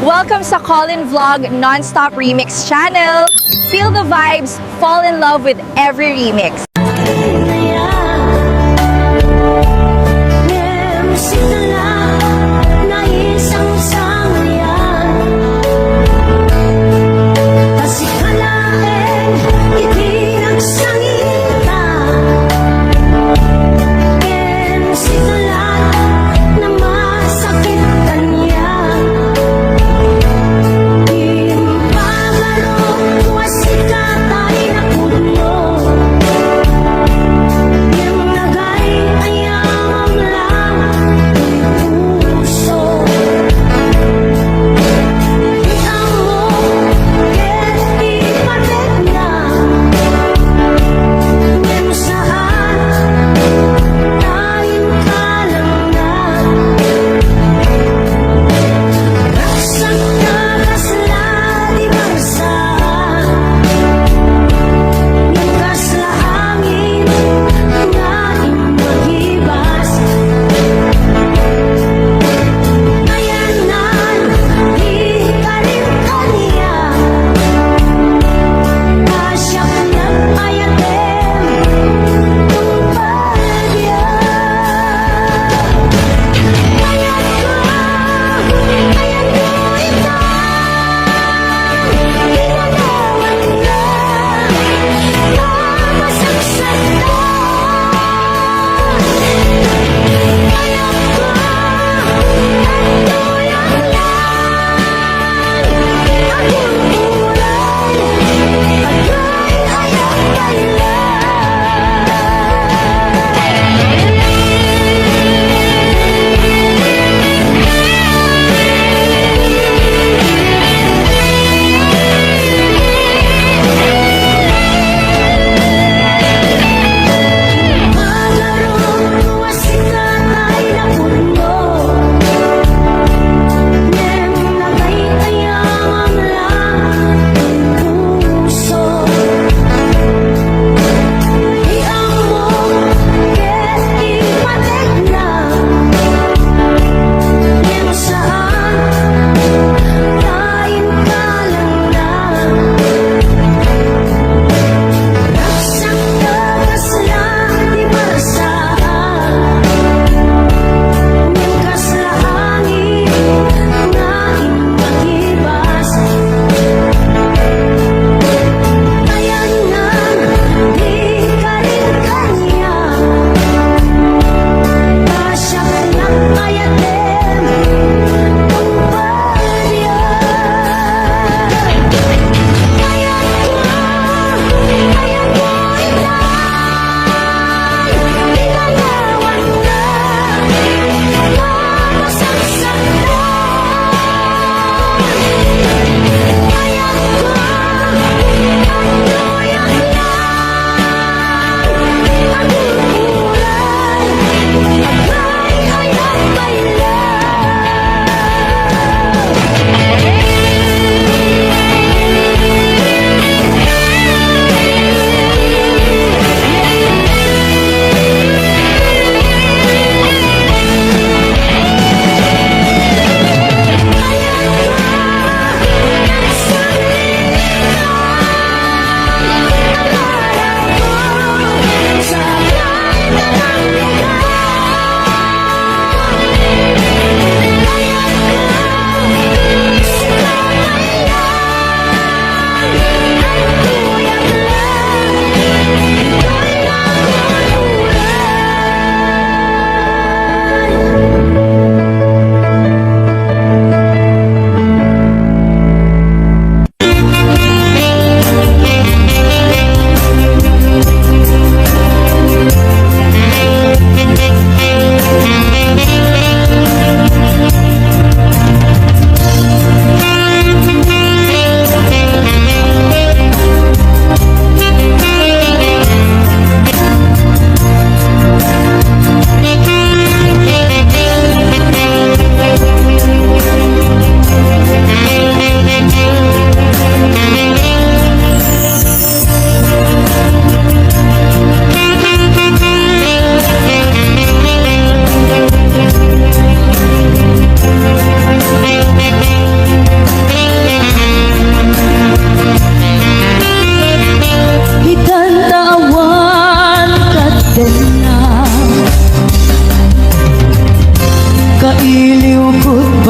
Welcome sa Colin Vlog Non-Stop Remix channel. Feel the vibes, fall in love with every remix.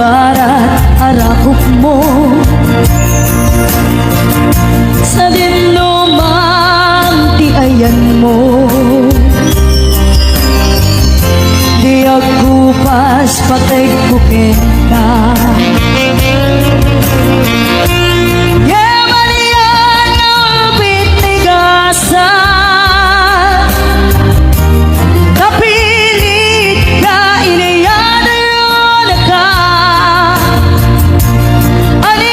darat arakop mo sa dinumang ti ayan mo. Di agkupas patay kukin ka. Yamanian ang pitnigasan, napilit ka iniyan na ka. Ani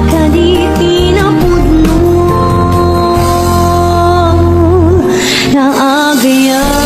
kaditi na pudno na agayan.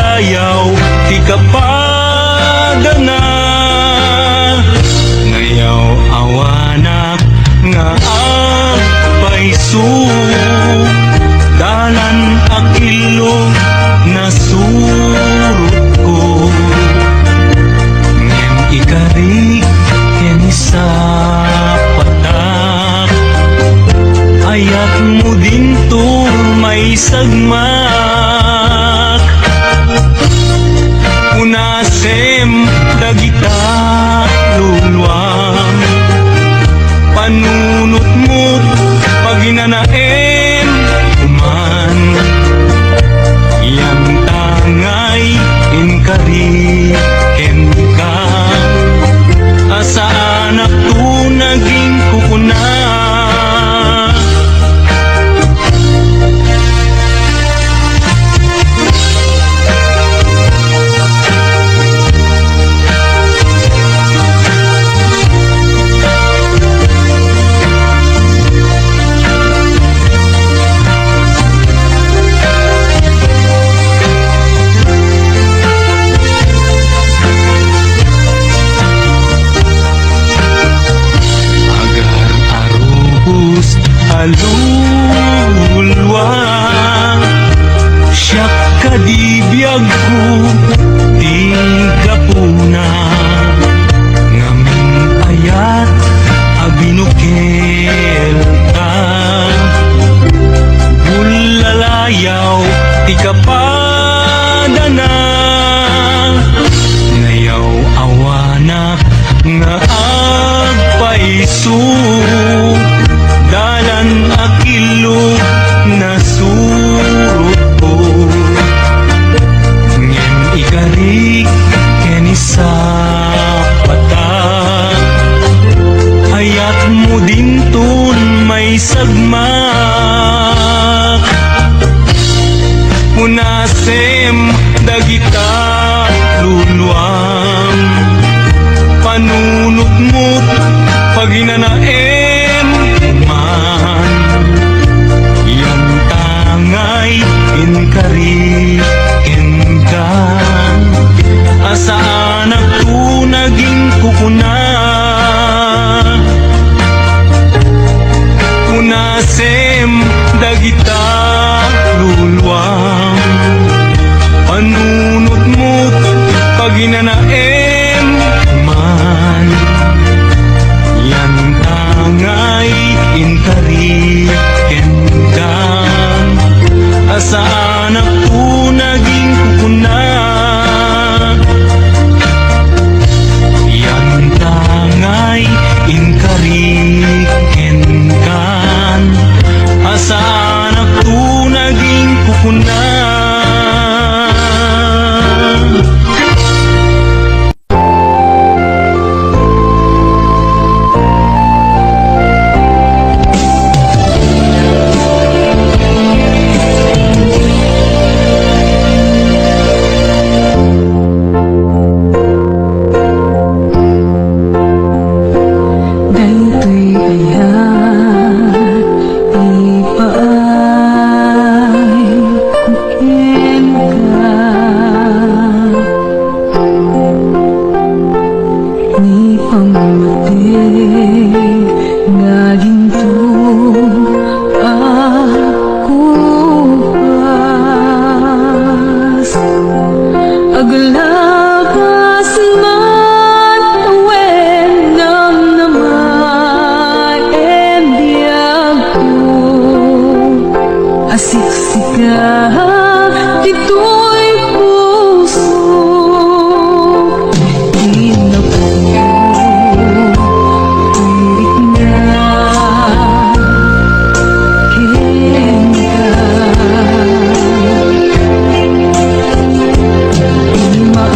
lalayaw ti kapadana. Ngayaw awanak nga agpaisu, dalan akilo na surot ko. Ngem ikarik ken sa patak, ayat mo din to may sagmak. Unasem dagita luluang, panunot mo't paginanaem uman. Yang tangay inkari ka, asa anak tu naging kukuna. Alulwa siya kadibiyag ko di kapuna, ngamin ayat abinukel ka. Bulalayaw ti kapadana, ngayaw awanak nga agpaisu, dalan akilo na surot ko. Ngem ikarik ken sa patak, ayat mo din ton may sagmak. Unasem dagita luluang, panunot mo't paginanaem man. Yang tangay inkari inkan, asa anak tu naging kukuna. Unasem dagita luluang, panunot mo't paginanaem man. Yang tangay inkari kendan, asa anak tu naging kukuna. Yang tangay inkari kendan, asa anak tu naging kukuna. Daytoy ayan ipaay kuken ka, ni pamamatay nga gintong ako pas. Aglabas man awen nam naman endiyag ko, asiksika dito'y puso. Inapuyo tirik na kenka,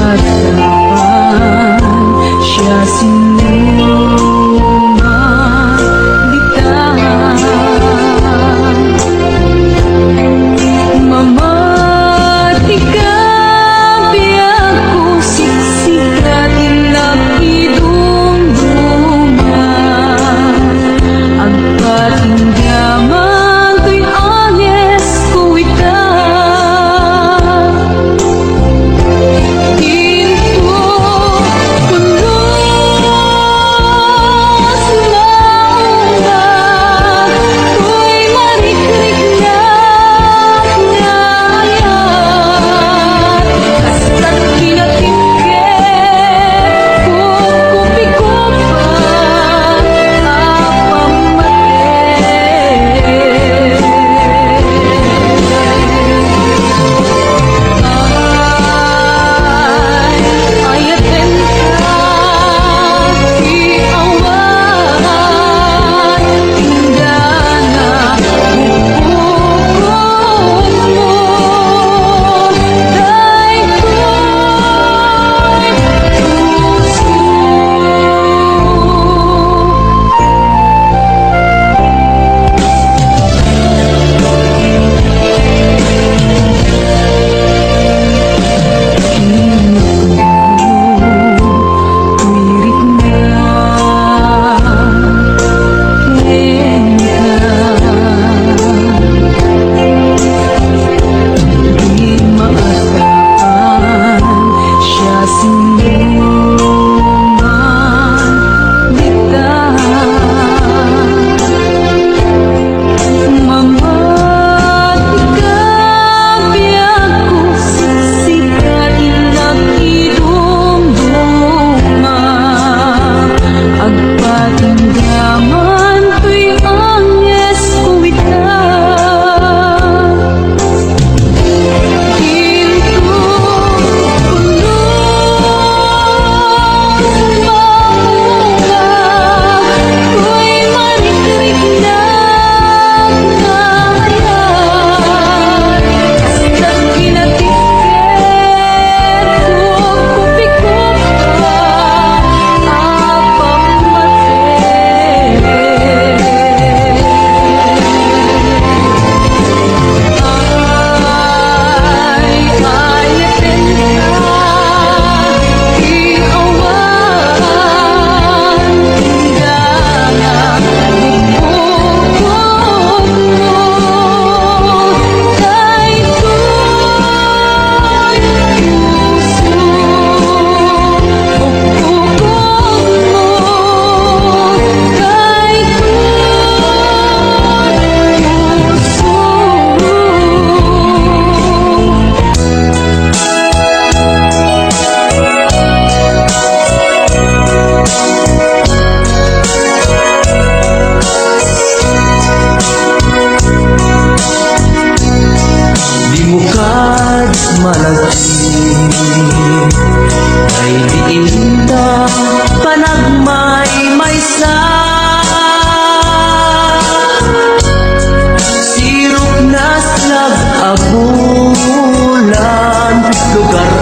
lugar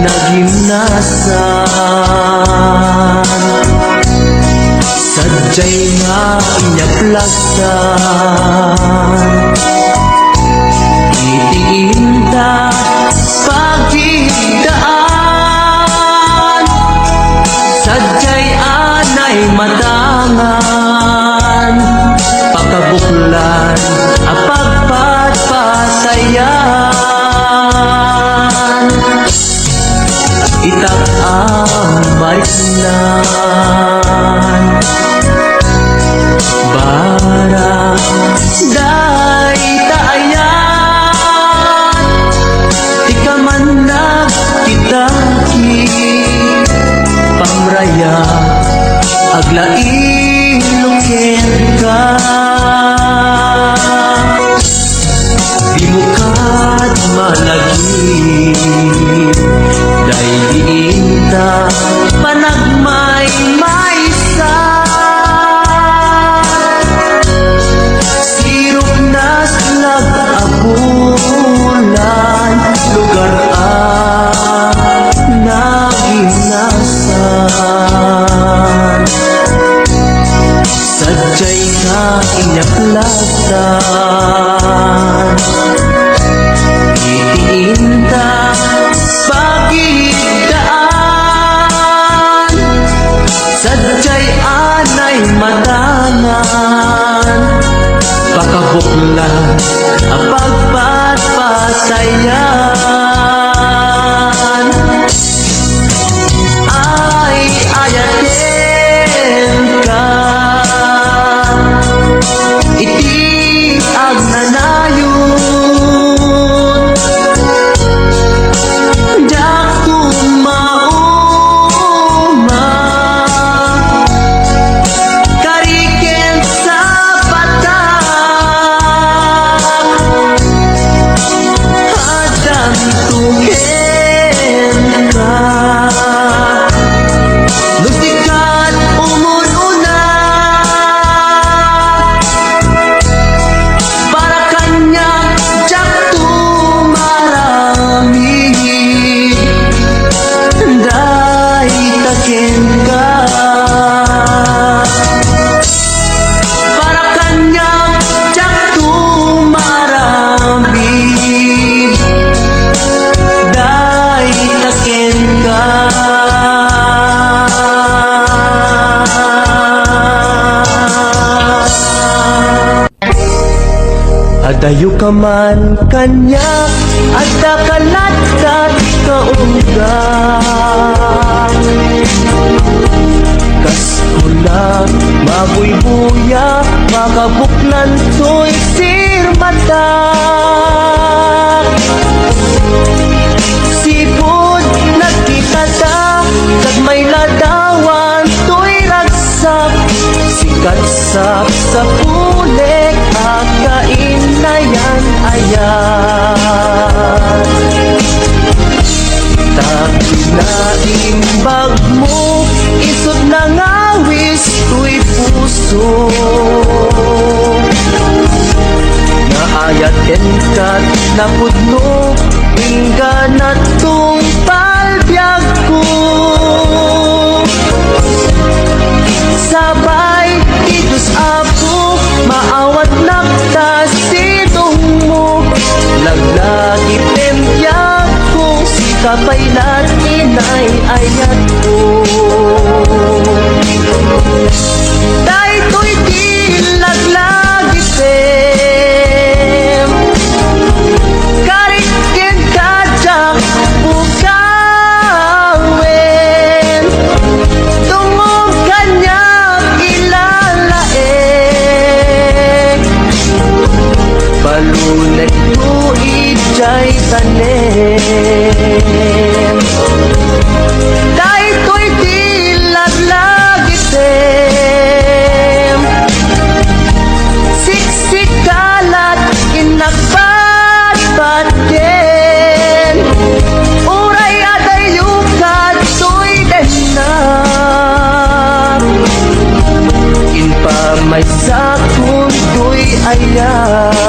nagimnasan. Sadyay nga inyaplasan, itiinta pagigdaan. Sadyay anay matangan, pakabuklan apag pagpatayan. Itak ang mariknan, bara day taayan. Di ka man nagkitaki, pamraya aglaing lukin ka. Di mo kad malagi, dahil diinta panagmay maysa. Sirop nas nag-abulan, lugar naginasan. Sadyay nga inyaplasan, itiinta pagigdaan. Sadyay anay matangan, pakabuklan apag pagpatayan. Ay ayaten ka, iti agnanayon. Jak tumauma, kariken sa batak. Hadang tuken ka, lusikat umununa. Para kanya jak tumarami, day taken ka. Para kanya jak tumarami, day taken ka. Adayo ka man kanya, adda kalatkat kaunggang. Kaskulang mabuybuya, makabuklan to'y sirmata. Sipod nakita ta, kag may ladawan to'y ragsak. Sikat sa pulik, akain na yan ayan. Tagpinaimbag mo, isod na ngawis to'y puso. Naayaten kat napudno, ingga na tong palbyag ko. Sabay itus apo, maawat naktas sidong mo. Laglagi pempyag ko, si kapaylat inay ayat ko. Day to'y di laglagi pem, karikin kajak bukawin. Tungog kanyang ilalaeng, balunay ko ijay tanem. Day to'y di laglagi pem, siksik kalat inagbat-bat din. Uray aday yukat to'y denak, inpamay sakon to'y ayan.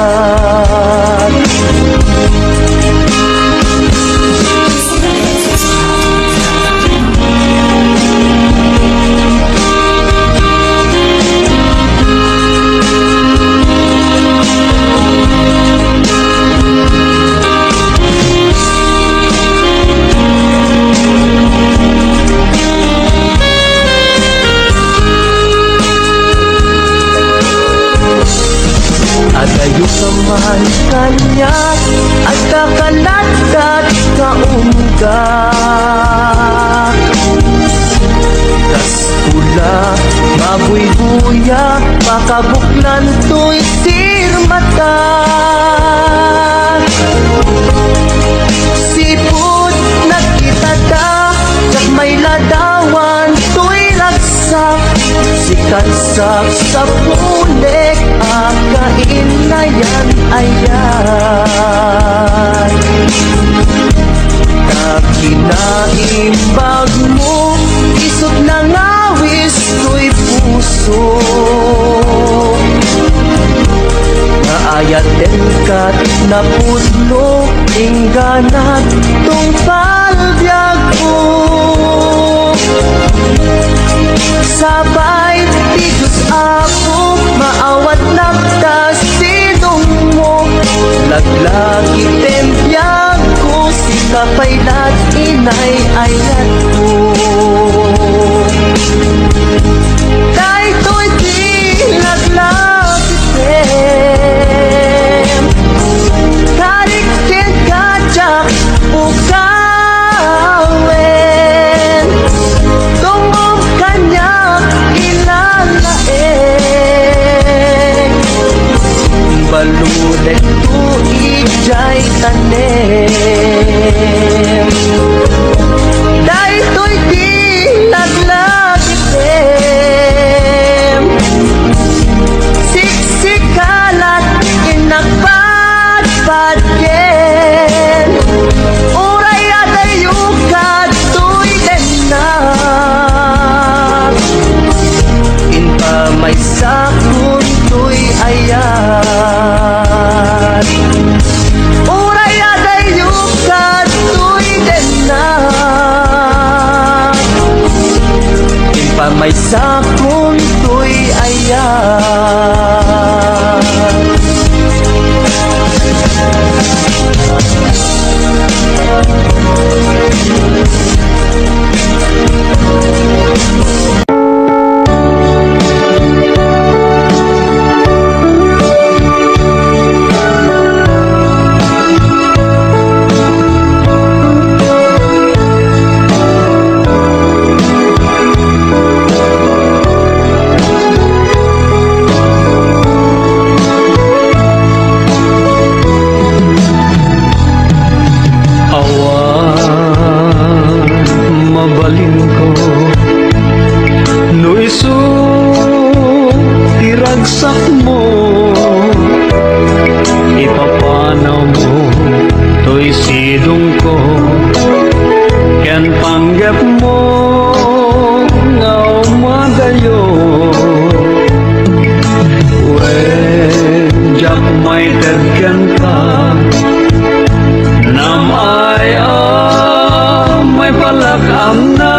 ka. Tas pula, mabuy-buya, makabuklan to'y sirmata. Sipot nakita ta, yak may ladawan to'y laksak. Sikat-sak sa pulik, akain na yan ayan. Kinaimbag mo, isot na ngawis ko'y puso. Naayaten ka't napudlo, ingganat tong palbyag ko. Sabay, tigus ako, maawat nagtasinong mo. Laglagi tempyag ko, si kapaylat inay ayat ko. Kahit to'y di laglagi tem, karikin kajak bukawin. Tungong kanya ilalaeng, balulet to ijay tanem. Dahil to'y di naglagitem, siksikalat inagpadpadyen. Uray adayukad to'y denak, inpa may sakun to'y ayan. Uray adayukad to'y denak, inpa may sakun to'y ayan. Mabalin ko no iso tiragsak mo, ipapanaw mo to'y sidong ko. Ken panggap mo nga umagayo, when jak may tagkan ka namay may palakam na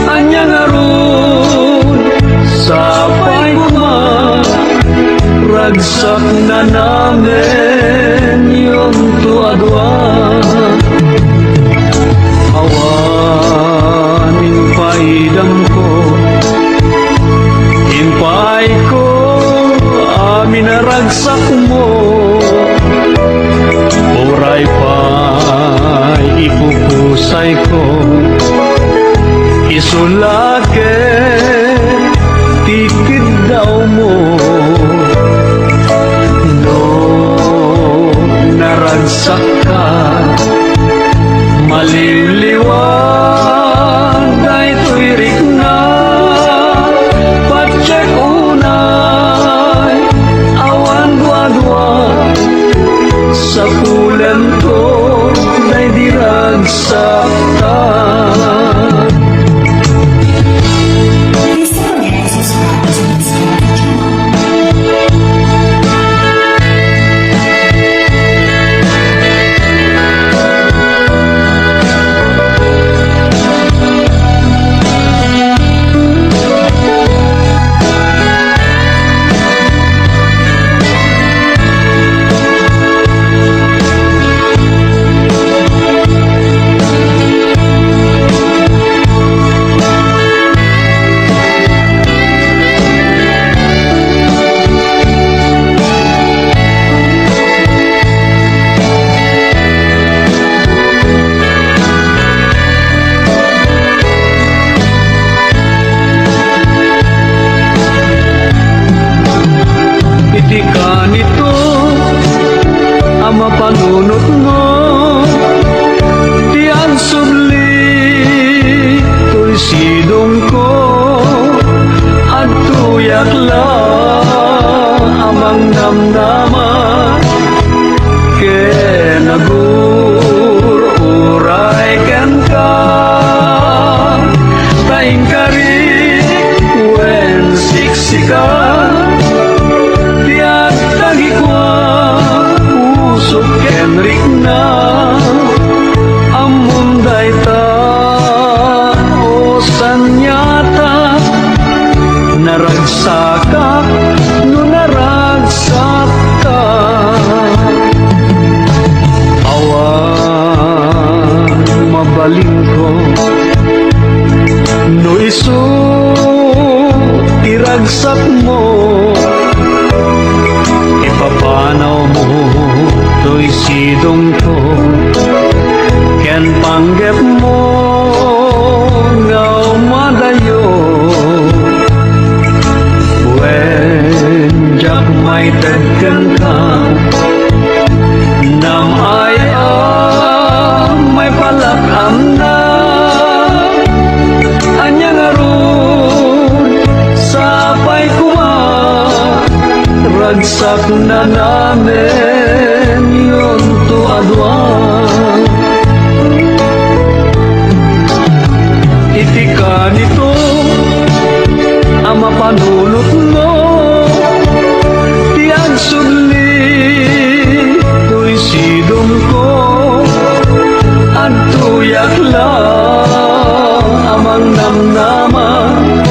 anyang aron sa paiguma. Ragsak na namin yung tuadwa, awanin paidam ko, impay ko amin na ragsak mo. Oray pa'y ipupusay ko, isulake tikid daw mo. No naragsak ka, maliliwan day tuwirik na. Patsek unay awan dua-dua, sa kulan ko na'y diragsak ka. Kenrik na amunday ta o sanyata naragsakak no naragsak ka awan mabaling ko no isu iragsak mo ipapanaw mo to'y sidong ko ken panggep mo ngaw madayo when jak may tagkan ka nam ay may palakam na anyang aron sapay kuma ragsak na namin yun to adwan itika nito ang mapanulot mo tiyag sudli to'y sidong ko at tuyak lang amang namnaman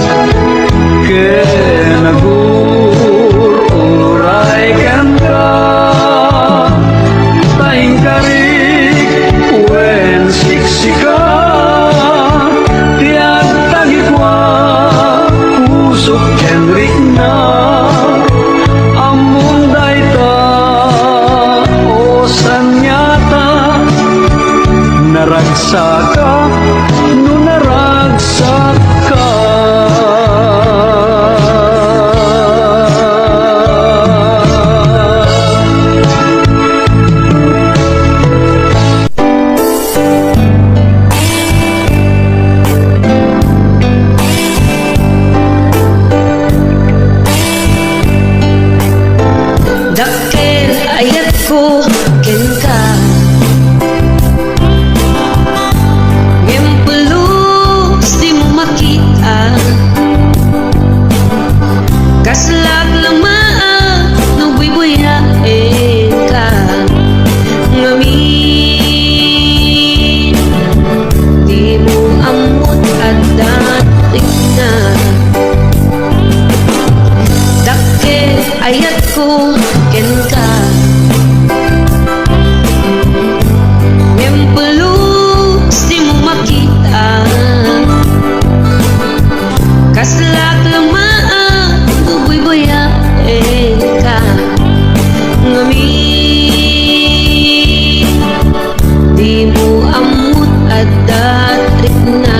kenagururay kan ka taing karik wen siksika tiyak tagikwa pusok kenrik na amunday ta o sanyata naragsaka no naragsak ka Dakkel ayat ko ken ka Ngempulus di mo makita Kaslag lamaan no buy-buyain ka Ngamin di mo amot at dating na Dakkel ayat ko ken ka Ngempulus di mo makita Kaslag lamaan bubuy-buyain ka Ngamin di mo amot at datrik na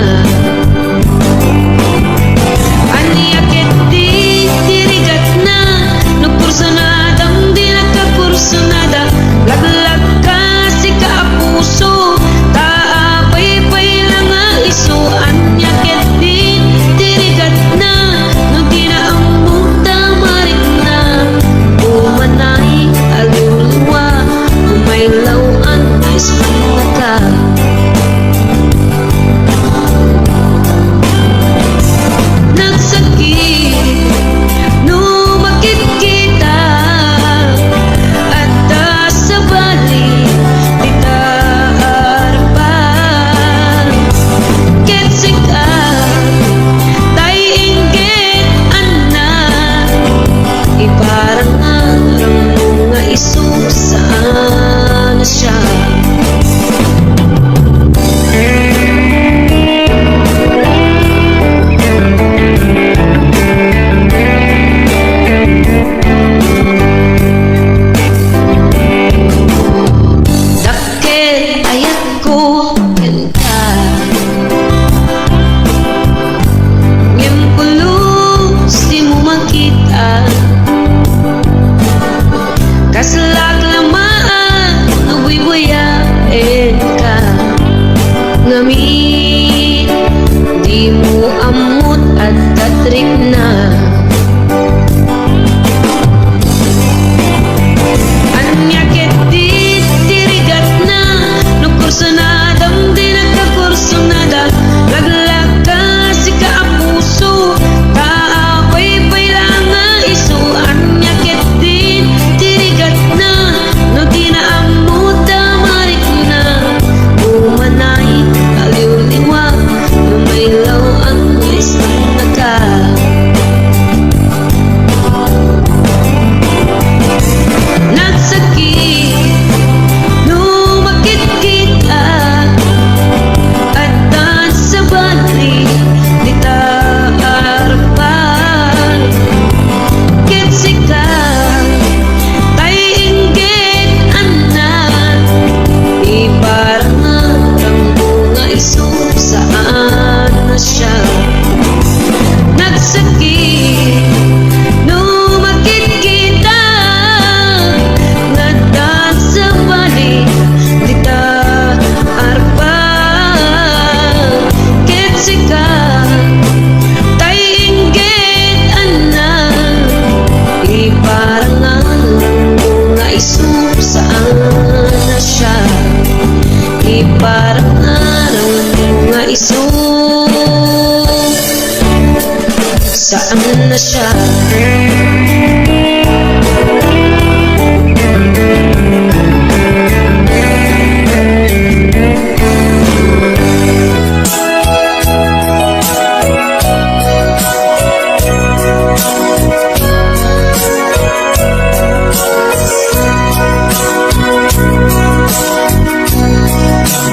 Saan na siya?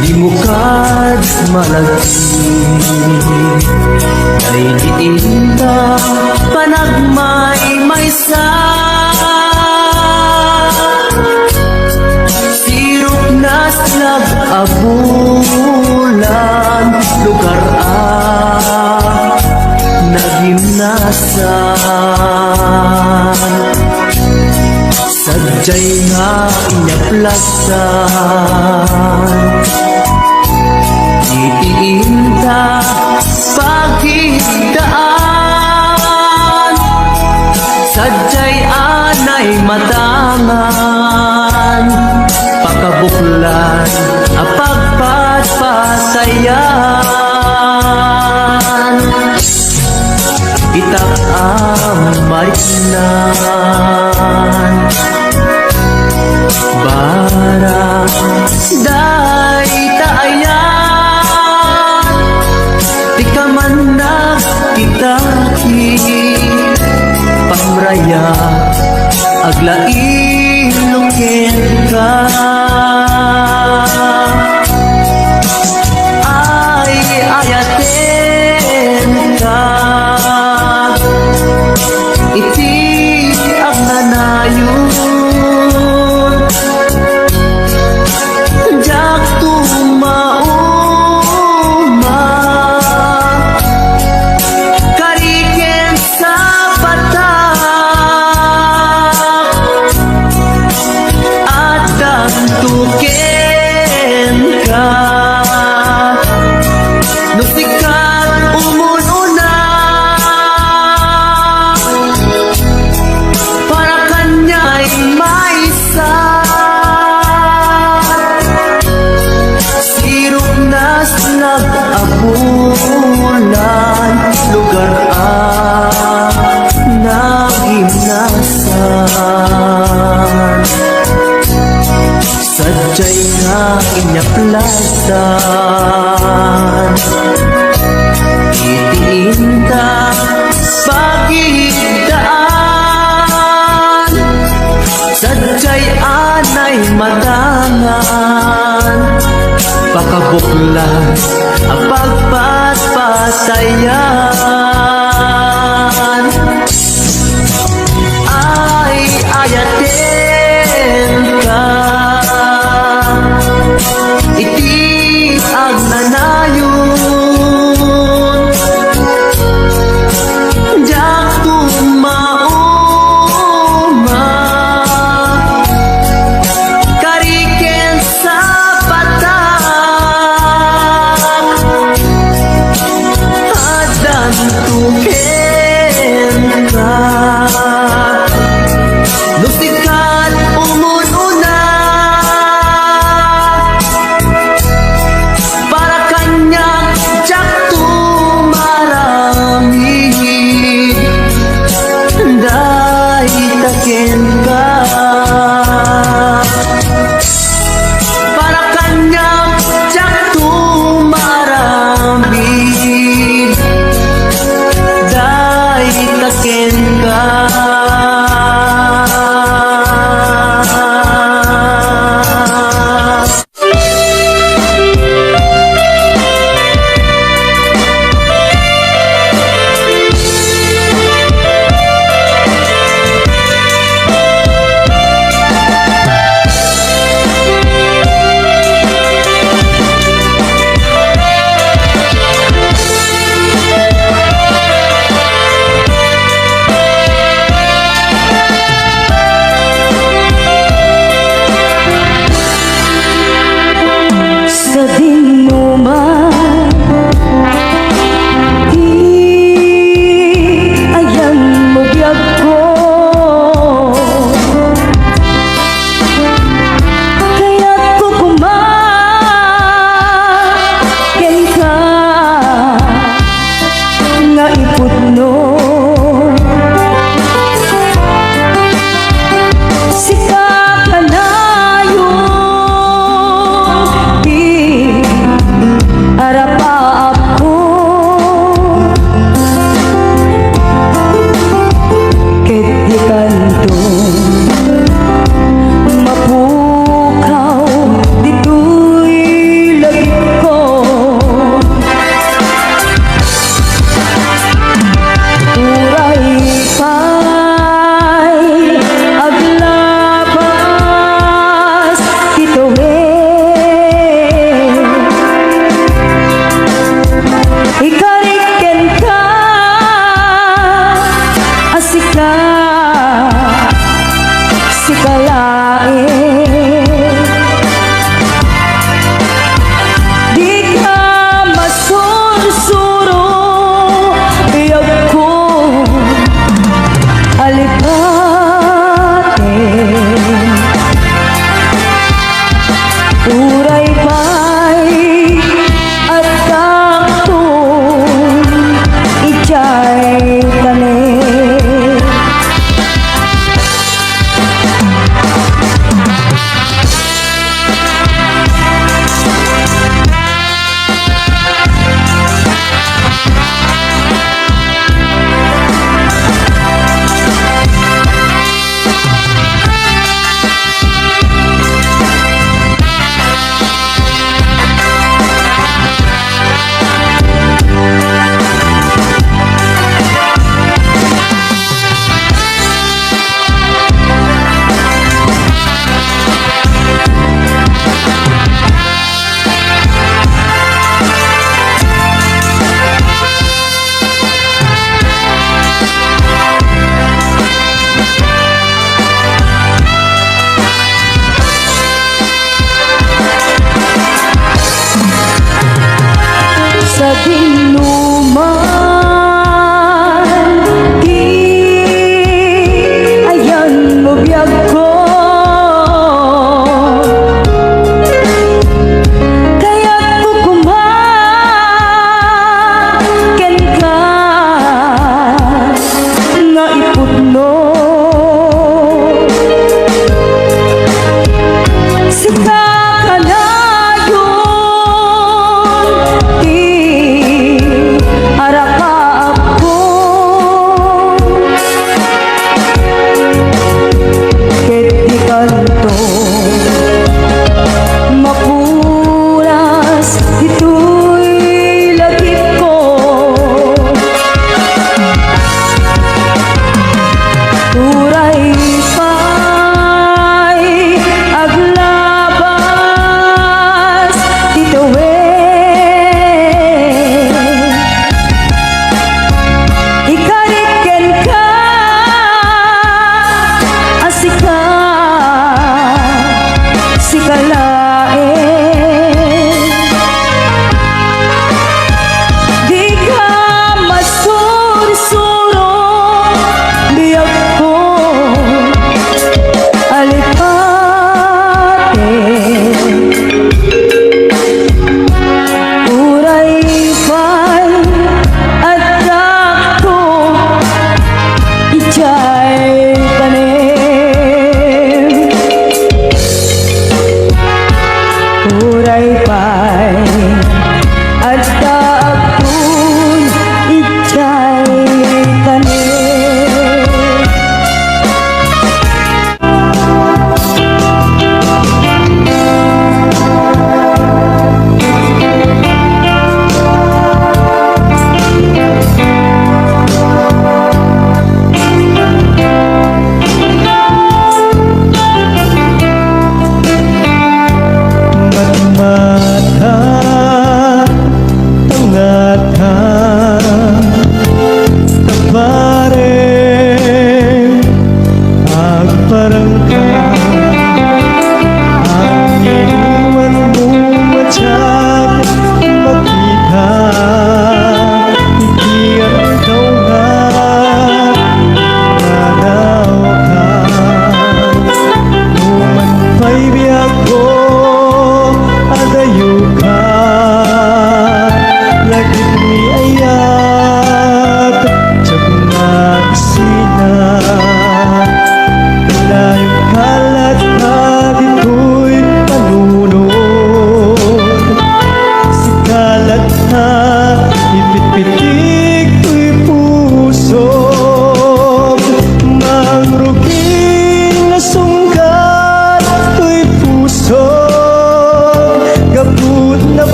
Di mo kad malagi ay diinta panagmay maysa sirok nas nag-abulan lugar nagimnasan sadyay nga inyaplasan itiinta pagigdaan sadyay anay matangan pakabuklan apagpatpatayan itak marinan bara day taayan di ka man nagkitaki pamraya aglailungin ka ay ayaten ka iti ang nanayon jak tumauma kariken sa patak at dantuken ka nusikat umununa para kanya'y maisa sirok nas nag-abulan lugar nagimnasan sadyay nga inyaplasan itiinta pagigdaan sadyay anay matangan pakabuklan ang pagpatpatayan ay ayaten ka iti ang nanayon jak tumauma kariken sa patak adan kanayon di araka ako ket di kanto mapuras ito'y lagip ko turay pa'y aglabas tituwid ikariken ka asika sikalain di ka masursuro biyag ko alipate uray pa'y adakto ijay tanim uray pa'y adakto ijay tanim Matmata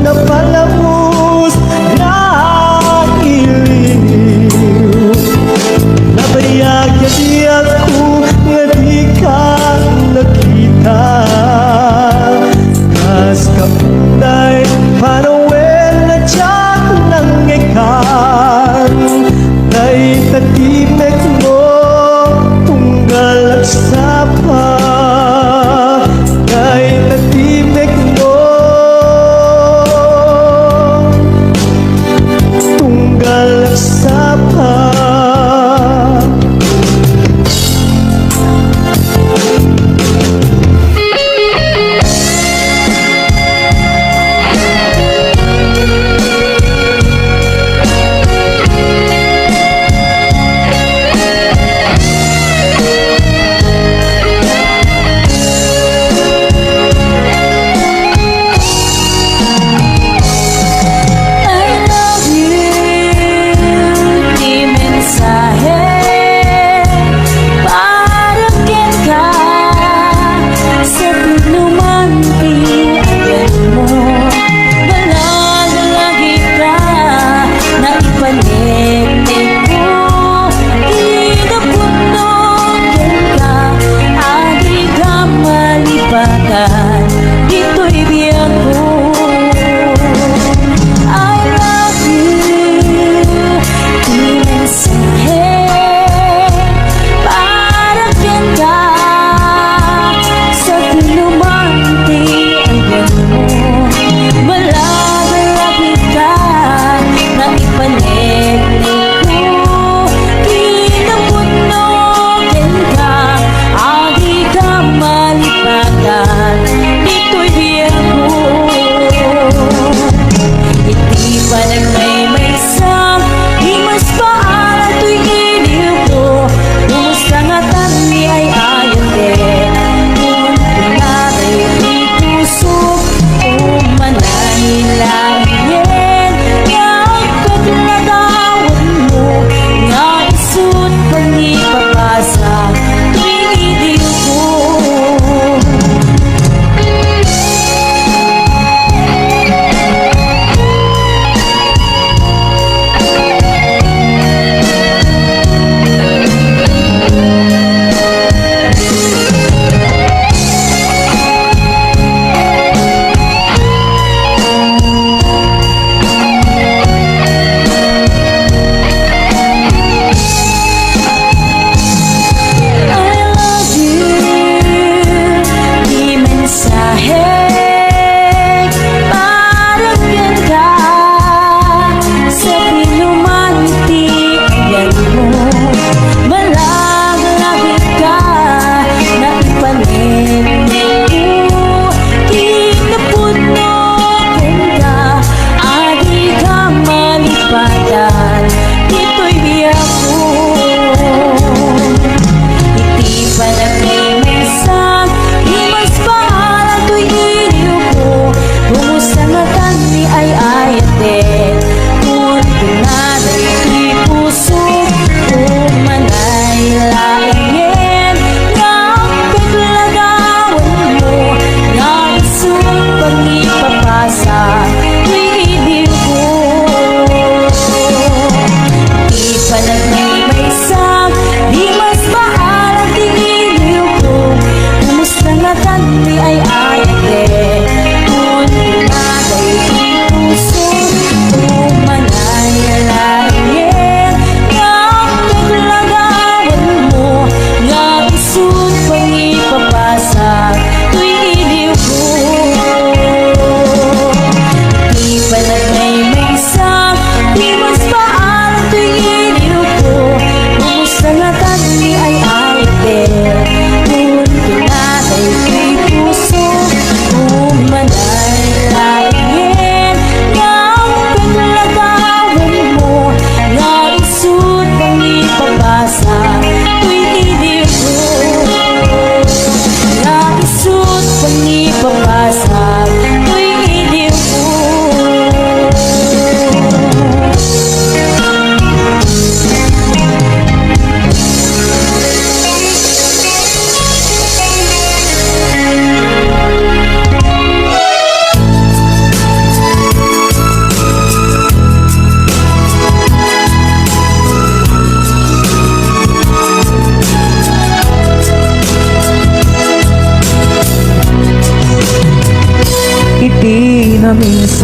napalamos na iliw. Nabayag di ako nga di ka nakita. Kas kapunay panawen na tiyak ng ikan. Tay tatimek mo tunggal at sapa. Tay tatimek mo tunggal at sapa. Dito'y biyak ko. I love you, di mensahe para kyan ka. Sa tinumante ang gano'n mo, malalabi ka na ipanig ko. Kinabunog ka, agi ka malipagan. Dito'y biyak ko. Iti pa nagmay-maysam, himas pa ang tuwing iliw ko. Kumusta nga tani ay ayon din. Kung pinatay di kusok, umanahilangin. Nga ang pagladawan mo, nga isut panipapasa tuwing iliw ko.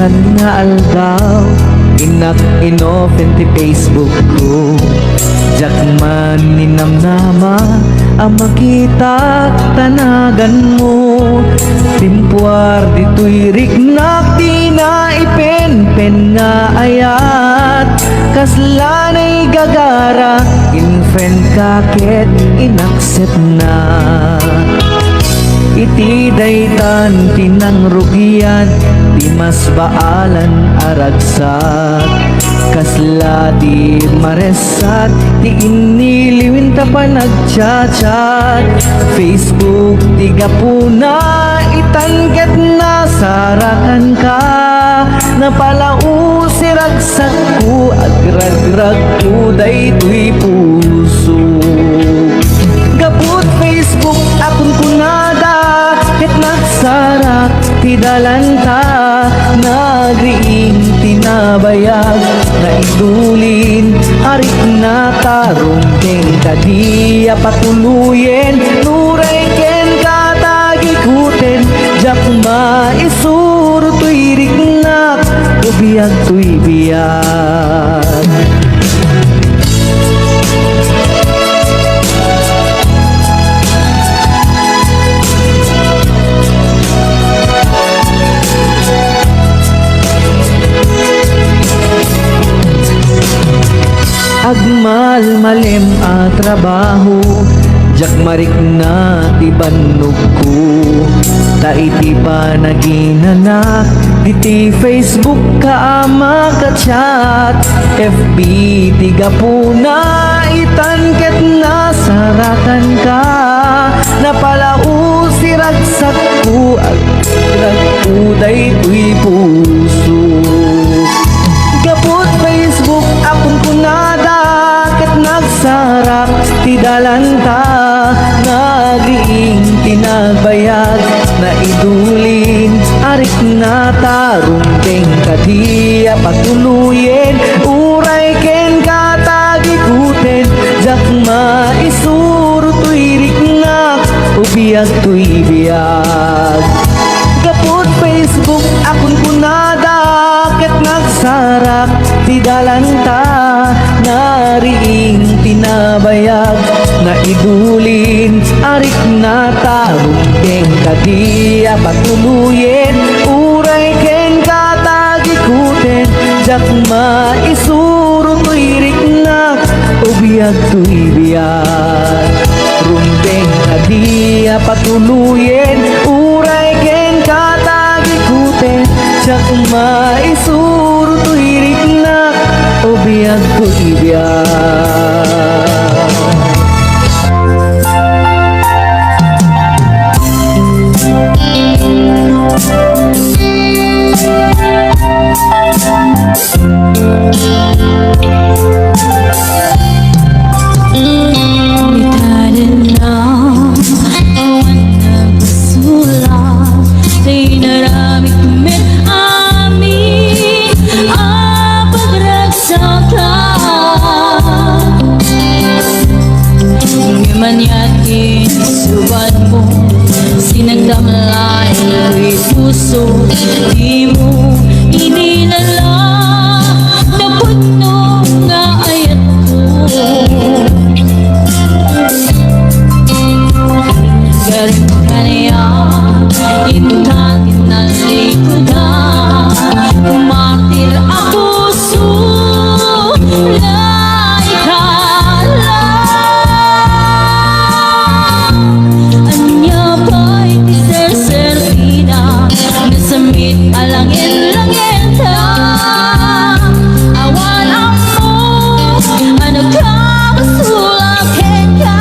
minsan nga aldaw inak inopen ti Facebook ko jak man ninamnama ang makita tanagan mo timpuar dito'y rignak di na ipen-pen nga ayat kaslanay gagara in friend kaket inaccept na iti daytan tinang rugian di mas baalan aragsak kasla di maresat di iniliwin ta pa nagchat-chat Facebook di gapuna itangget na sarakan ka napalau siragsak ko agrag-rag ko daytoy puso gaput Facebook akon kunada ket nagsarak ti dalanta nagriing tinabayag na idulin arik na tarong kadiya patuluyen nuray ken katagikuten jak maisuro tuy riknak ubiyag tuy biyag agmal malem a trabaho jak marik na ti bannog ko ta iti pa naginana iti Facebook ka ama ka chat FB ti gapuna itangket na sarakan ka napalau siragsak ko agrag ko daytoy puso gaput Facebook akon kunada ket nagsarak ti dalanta nagriing tinagbayag na idulin arik na tarong keng kadiya patuluyen uray ken katagikuten jak maisuro tuy riknak ubiyag tuy biyag gaput Facebook akon kunada ket nagsarak ti dalanta nariing tinabayag na idulin arik na tarong keng kadiya patuluyen uray ken katagikuten jak maisuro tuy riknak ubiyag tuy biyag rumbeng kadiya patuluyen uray ken katagikuten jak maisuro tuy riknak ubiyag tuy biyag Manyakin subat mo sinagdamlay ko'y puso di mo inilala na puno nga ayat ko galing ka niya intan na likodan kumatil ako sulay ka alangin-langin ta awan ako ano ka masulakin ka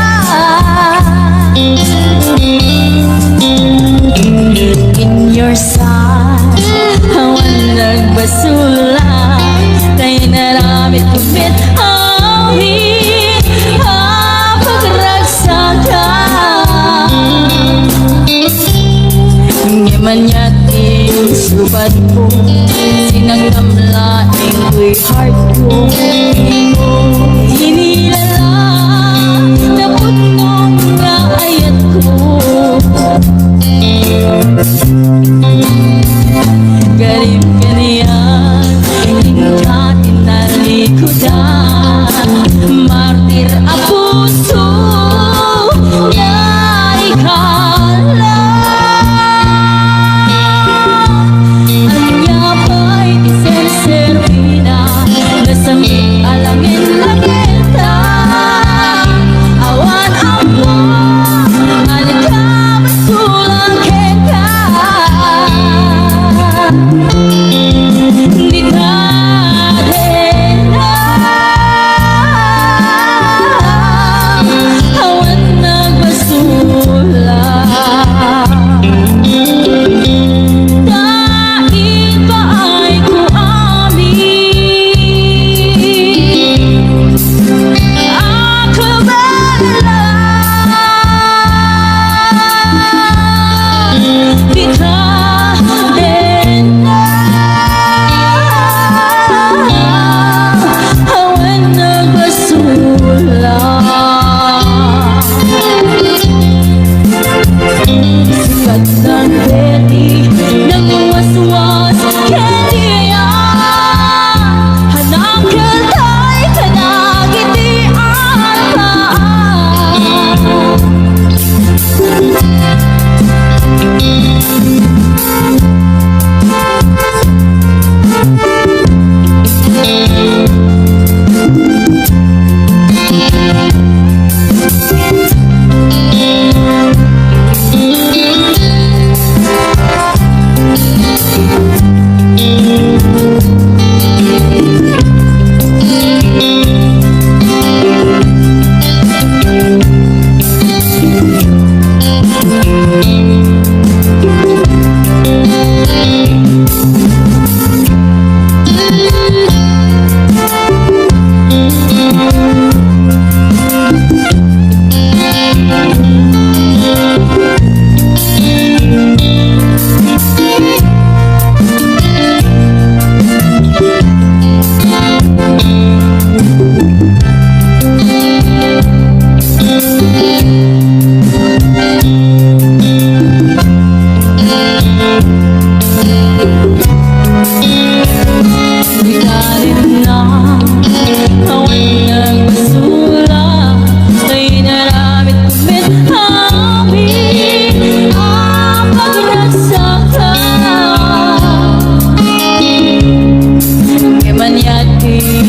in your side awan nagbasula tayo naramit kumit amin pagragsakan ngayon yatin subat ko sinagdamlaing ko'y heart ko inilala na punong nga ayat ko galim ka niya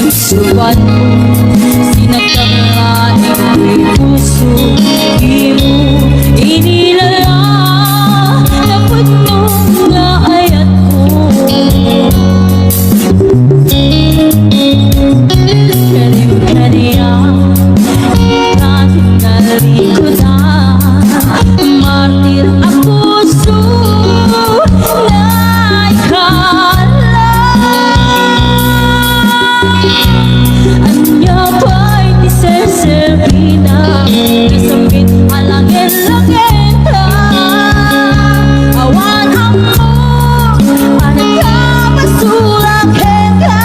suwan sinagdaan ay puso di mo inilala na puno nga ayat ko kaniya kahit nalikodan martir ang puso na ikala anya pa'y di seserpina isapit alangin-langin ka awan ang mo anong kapasulang ka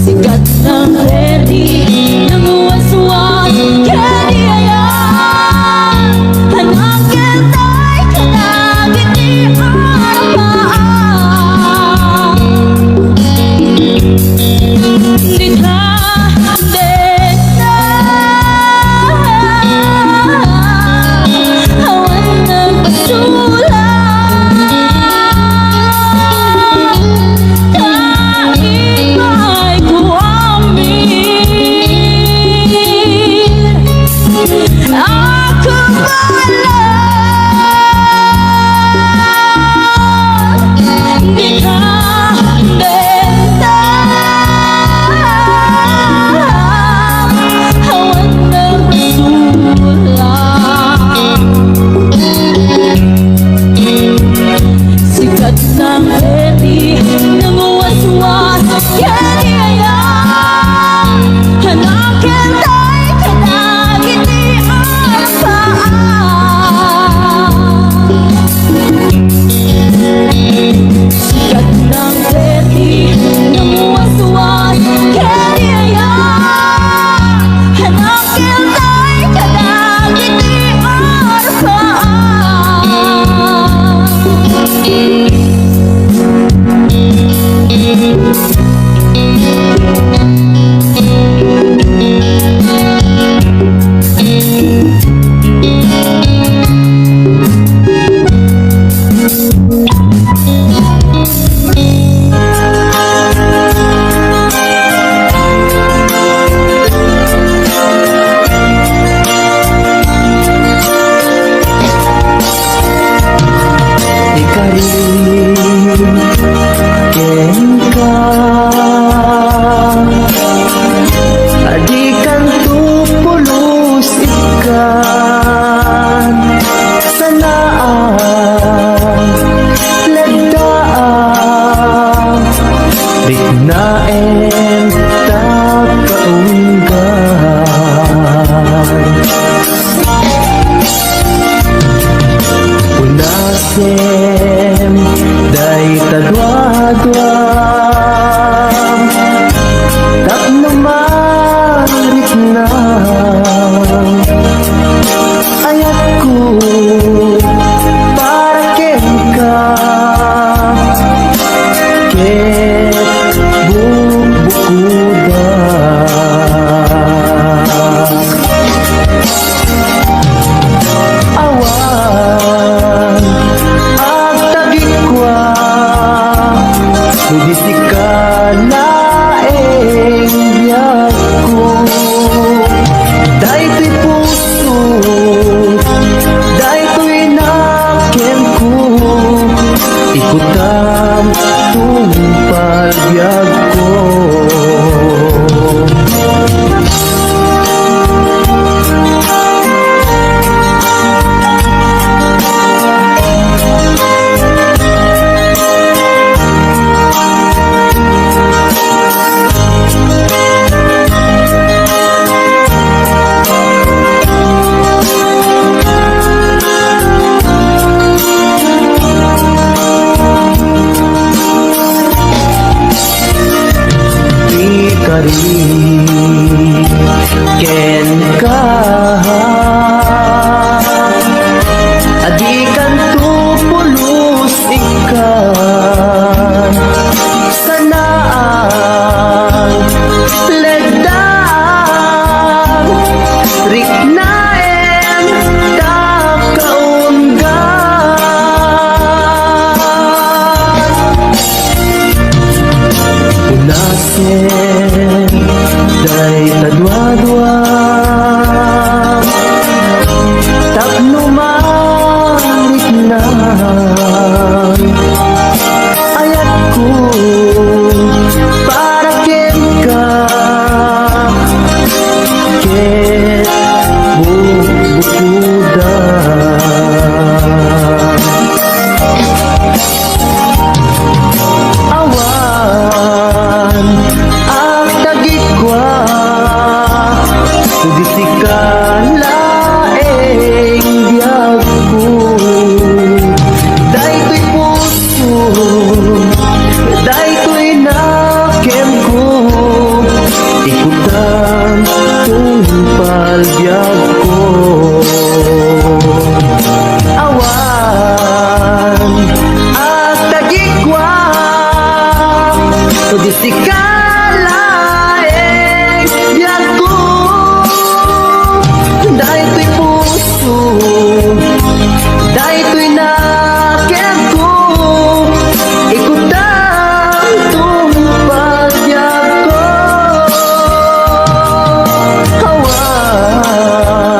sikat ng ready ng waswas kaniayan hanang kita'y kanagin di arapaan likha din na hawan ng pasulang kahit ba'y kuwami ken ka adi kan tupulos ikan sanaan legdang riknaen takaunggan unasen day tadwa-dwa tapnumarik na ayat ko para ken ka ket bubukudan awan ang tagikwa disikalaeng biyag ko daytoy puso daytoy nakem ko ikutan tungpal biyag ko awan at tagikwa disikalaeng biyag ko daytoy puso daytoy nakem ko ikutan tungpal biyag ko awan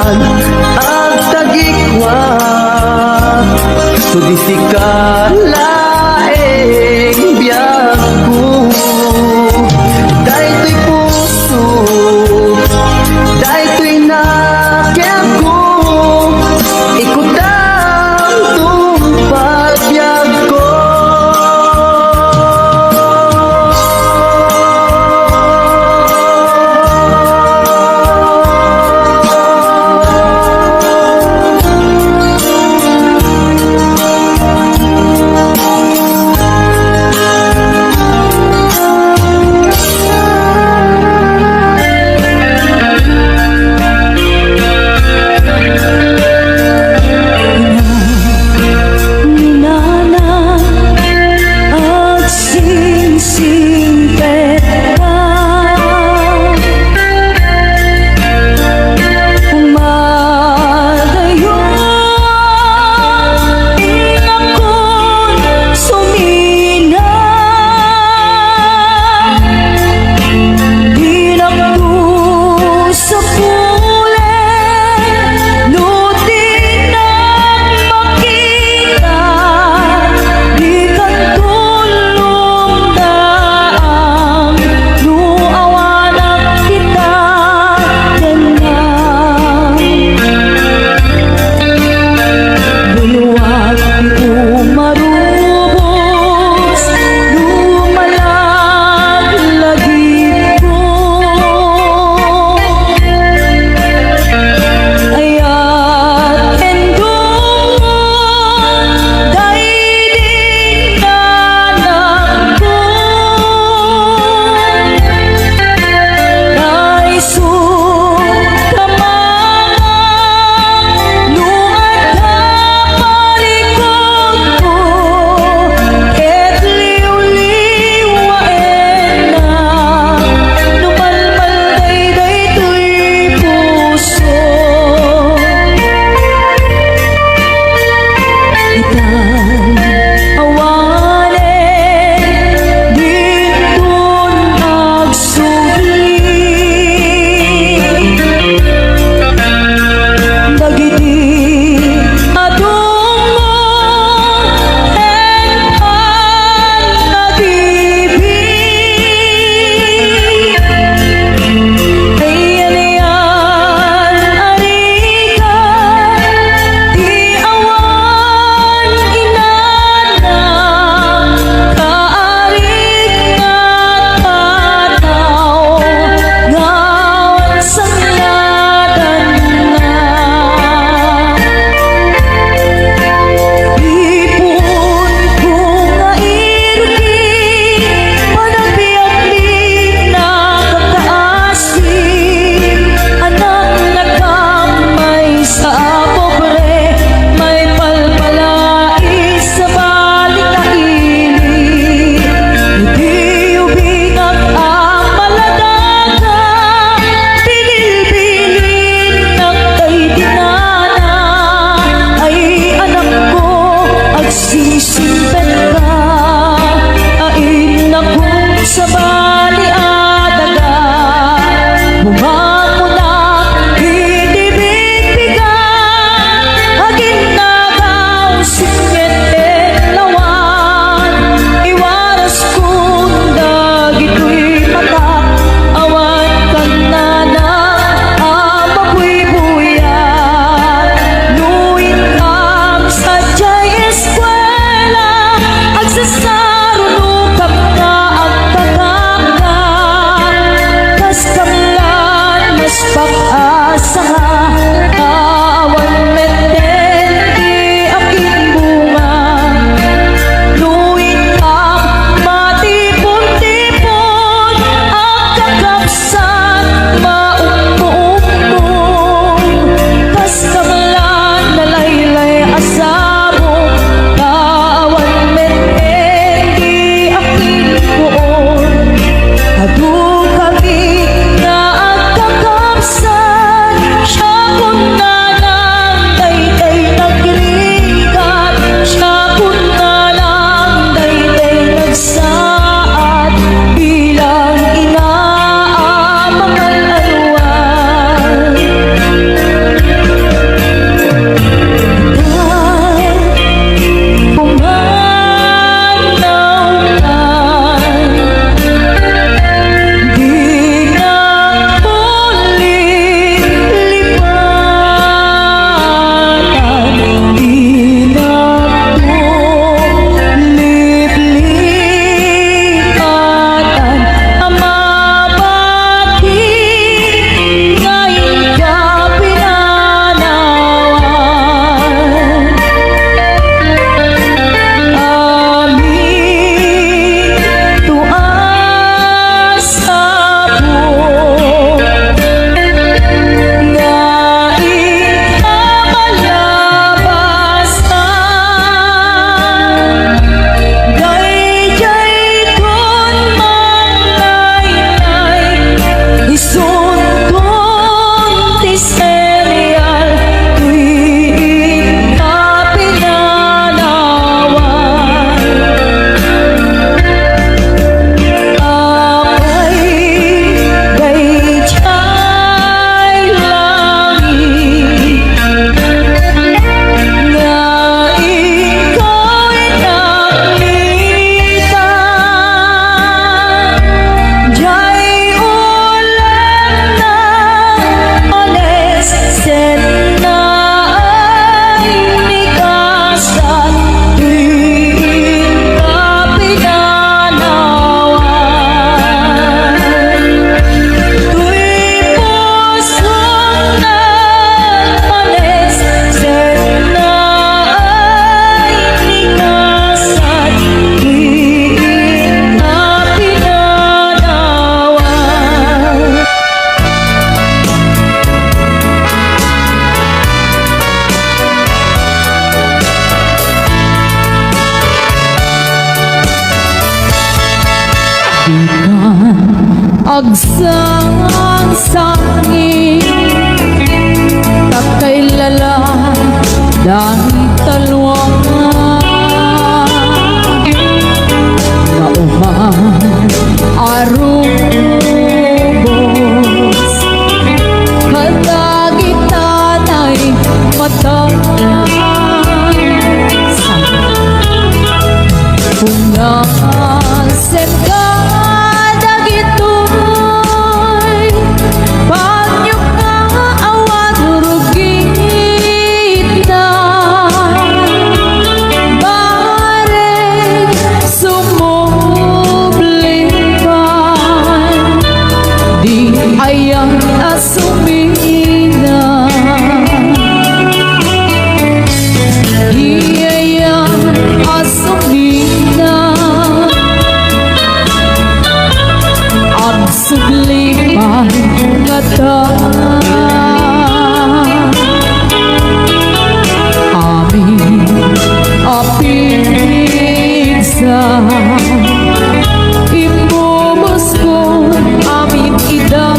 Magsangsangin Takay lala Dahil talwang Mauman Arubos Kadagitan ay matasan Kung nasen ka dagitoy Panyok nga awan rugita Bare sumublipan Di ayang asumina Di ayang asumina Ang sublipan ngata Amin apigsa Imubos ko amin ida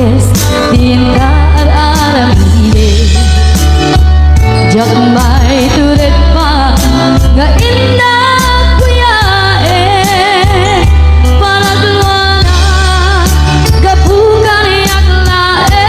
es tinta ar-aramide jak may turet pa nga inda kuyae para duwana gabukan yak lae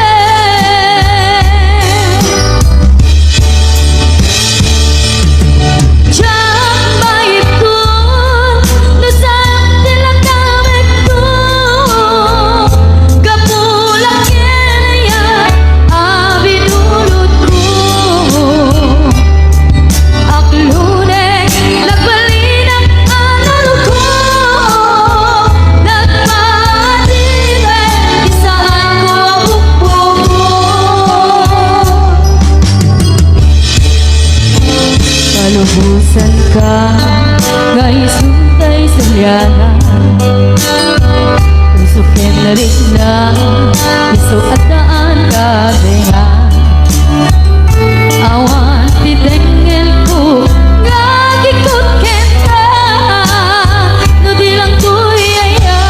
Lubusan ka ngay suntay sulyana usukin na rin na iso at daan kabeha awan titengel ko ngagikot kenta no di lang tuyaya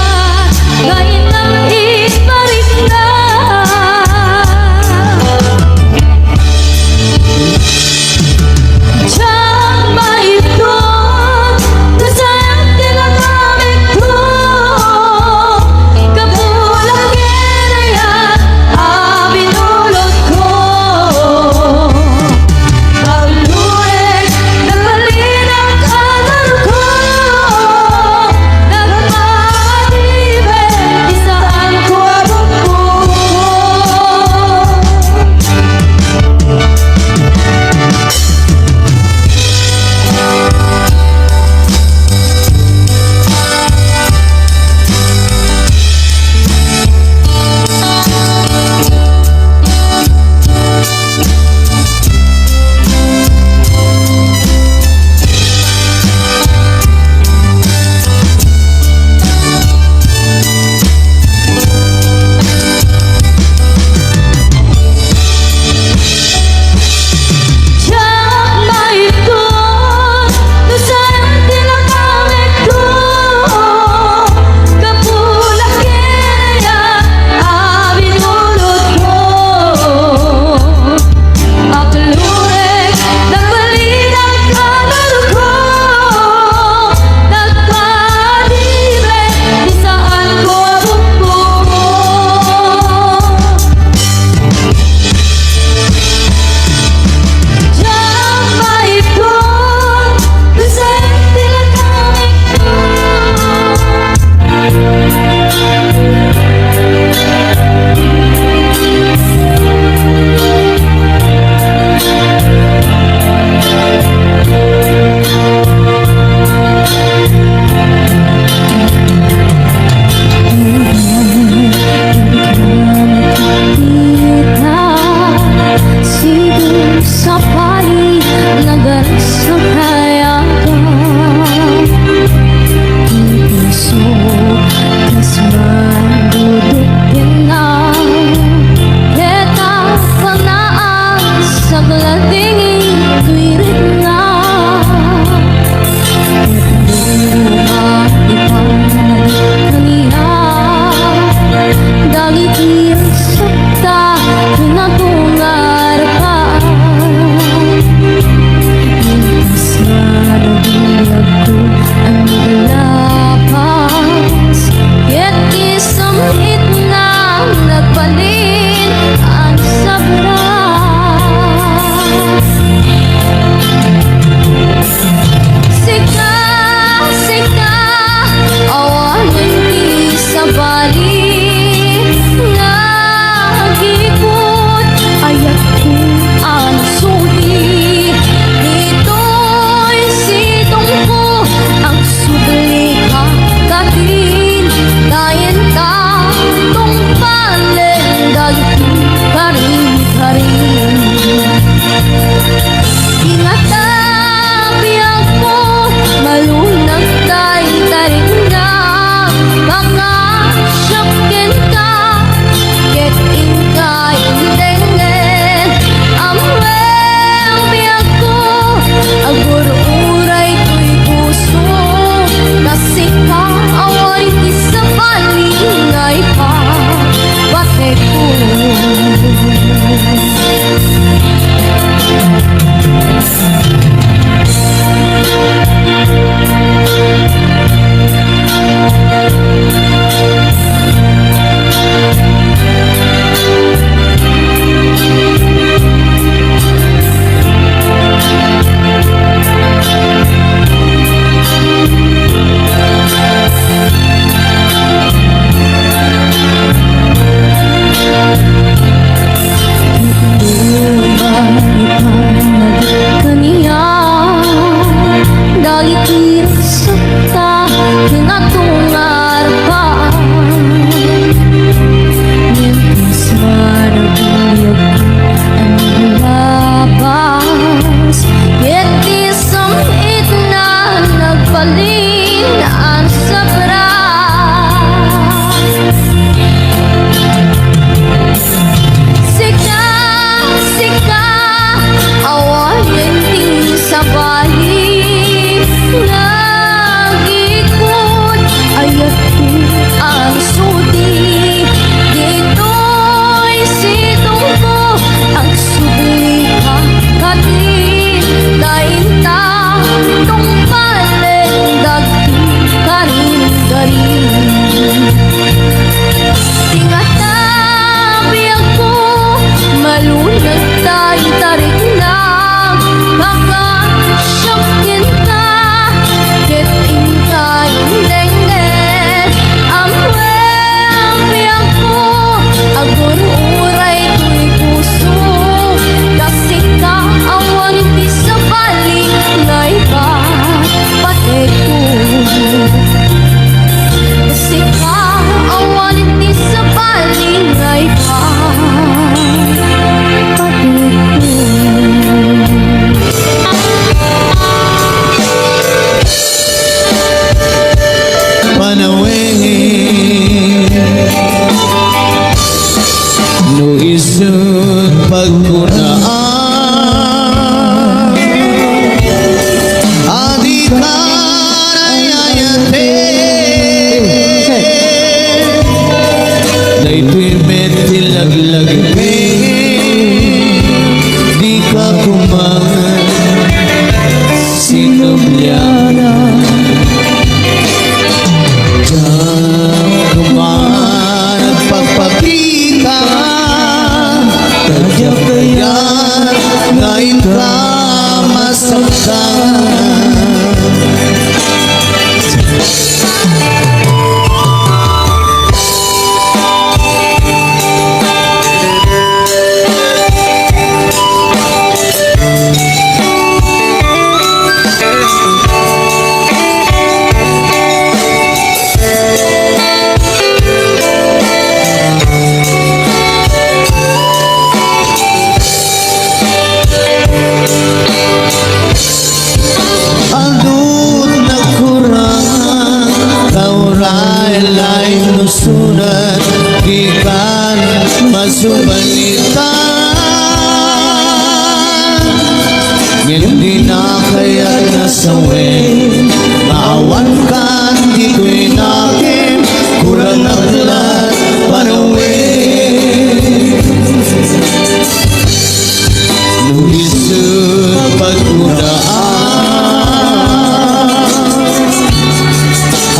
ngayon ang isparik na pagkunaan Adi karayayate Dayto'y metilag-lagpe Di ka kumangan Sinubyana Diyan kumangan at pagpapita Kaya kaya ngayon ka masaktan Aldut na kurang Kauray-lay nusunan Gikan masubalitan Hindi na kaya nasawin Maawan ka dito'y nakin Kurang naglat panawin Lugisod pagkuraan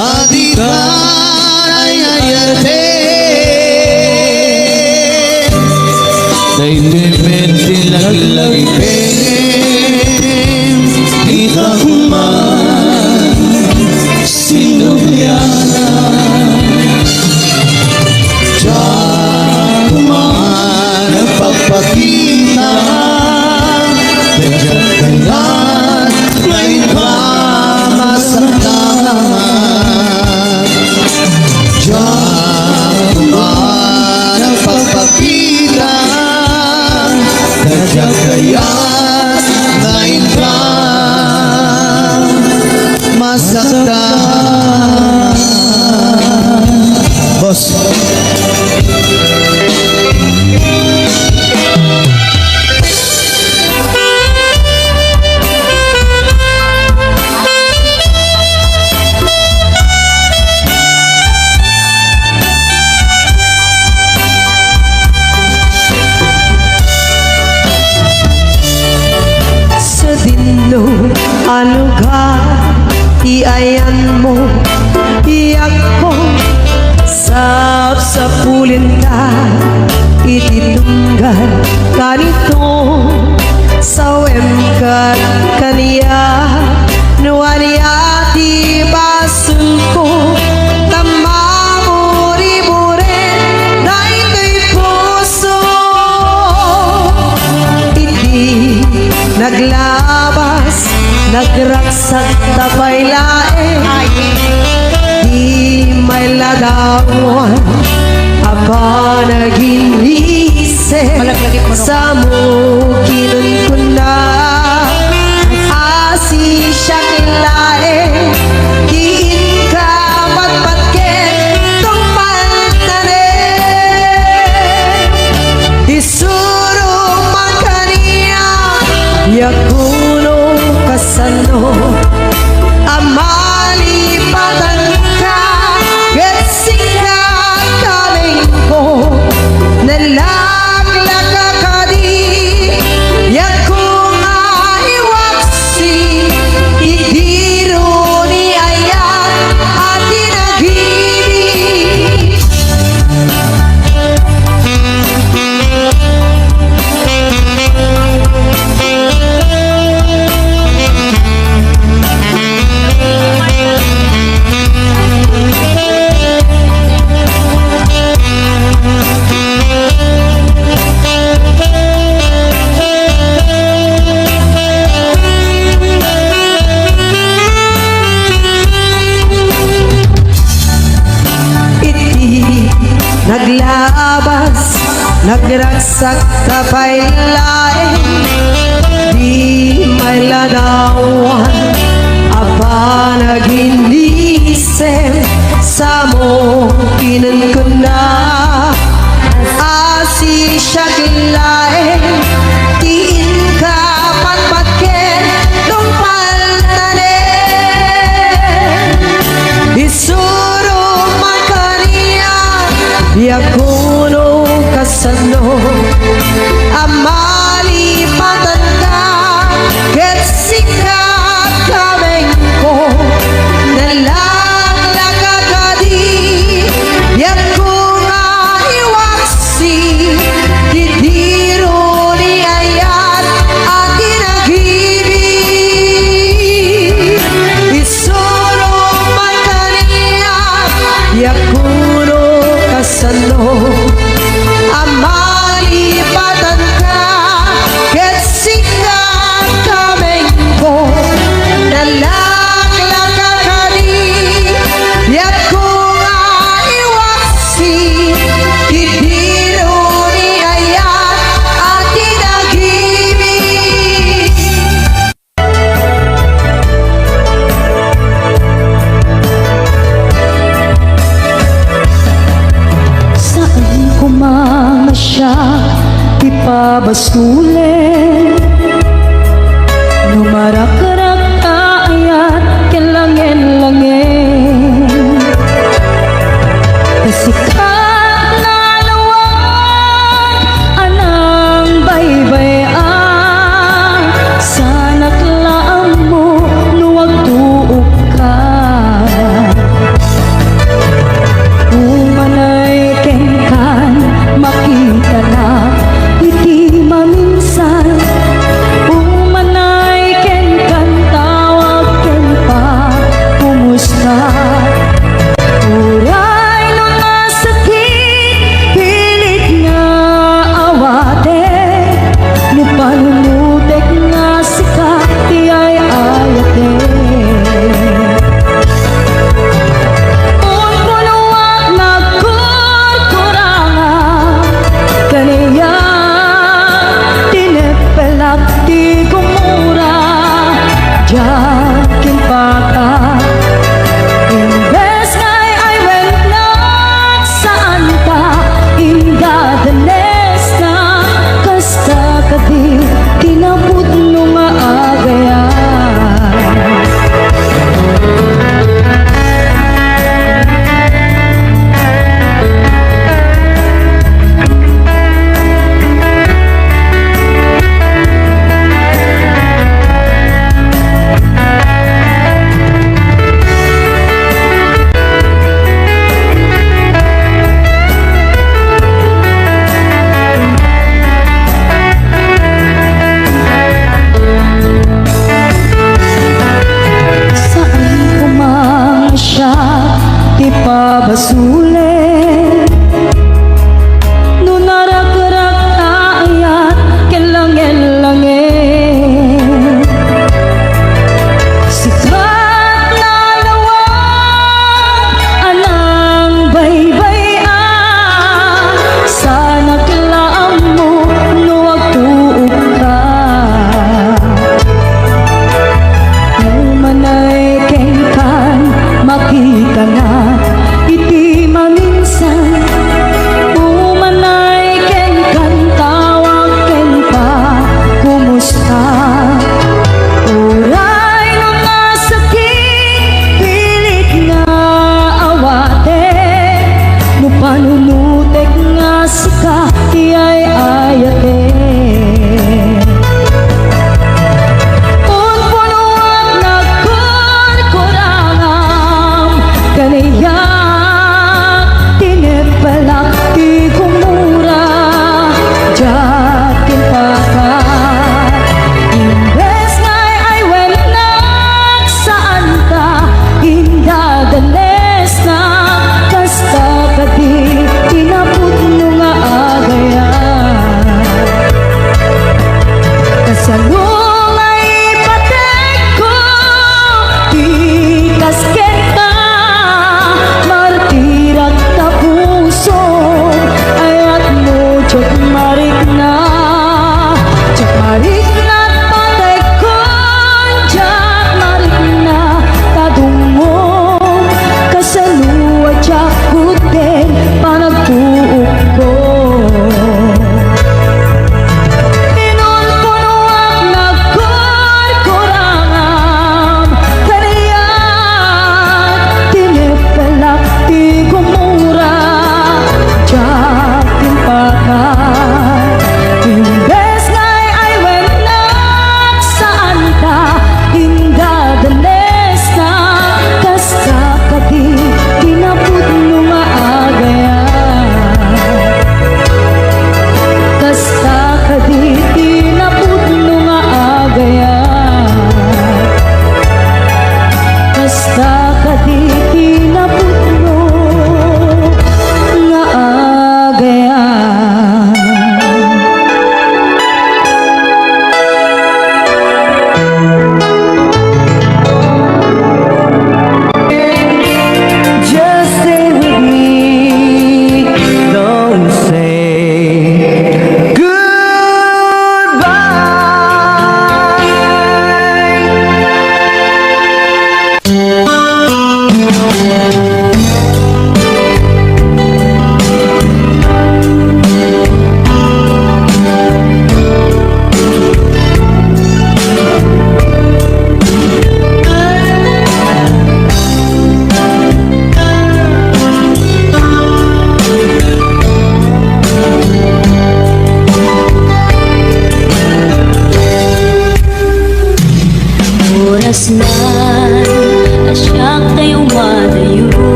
Adi karayayate Dayto'y metilag-lagpe Di ka kuman sinubyana Diyan kuman ang pagpakita Dagdag kaya't ngayon ka masaktan Diyan kuman ang pagpakita Dagdag kaya't ngayon ka masaktan Boss Sa dinlo, ano ka? Iayan mo, iyak ko sa pulin ka Ititunggal kanito Sawem ka kaniya Nuwaniya di basun ko Tamamuri-muri na ito'y puso Hindi naglabas Nagraksak tabay lae Di may ladawan Aba nag-inisip Sa mukinan ko na Asi siya kilae Diin ka patpatkin Tong pantanin Disuro man kaniya Yakuno kasano Amalipatan ka Getsika kaming ko Nalaglaga ka di Yakong aiwaksi Idiro ni ayan At inagibig Naglabas, nagraksak kapay lain Di may ladawan Aba nag-inisip Sa mo kinan ko na Asi siya kilain Yakuno kasano amali patanda ket sikat kameng ko nalaglagagadi yakuna iwaksi didiro ni ayat atin agibig isuro mataniya yakuno kasano amali patanda ket sikat kameng ko nalaglagagadi yakuna iwaksi didiro ni ayat atin agibig. Saan kumamasya, ipabasulit Numarak-rak ayat kelangin-langin Kasikat na lawan anang baybayan Sana't laang mo nuwag tuog ka Umanay kengkan makita na iti maminsan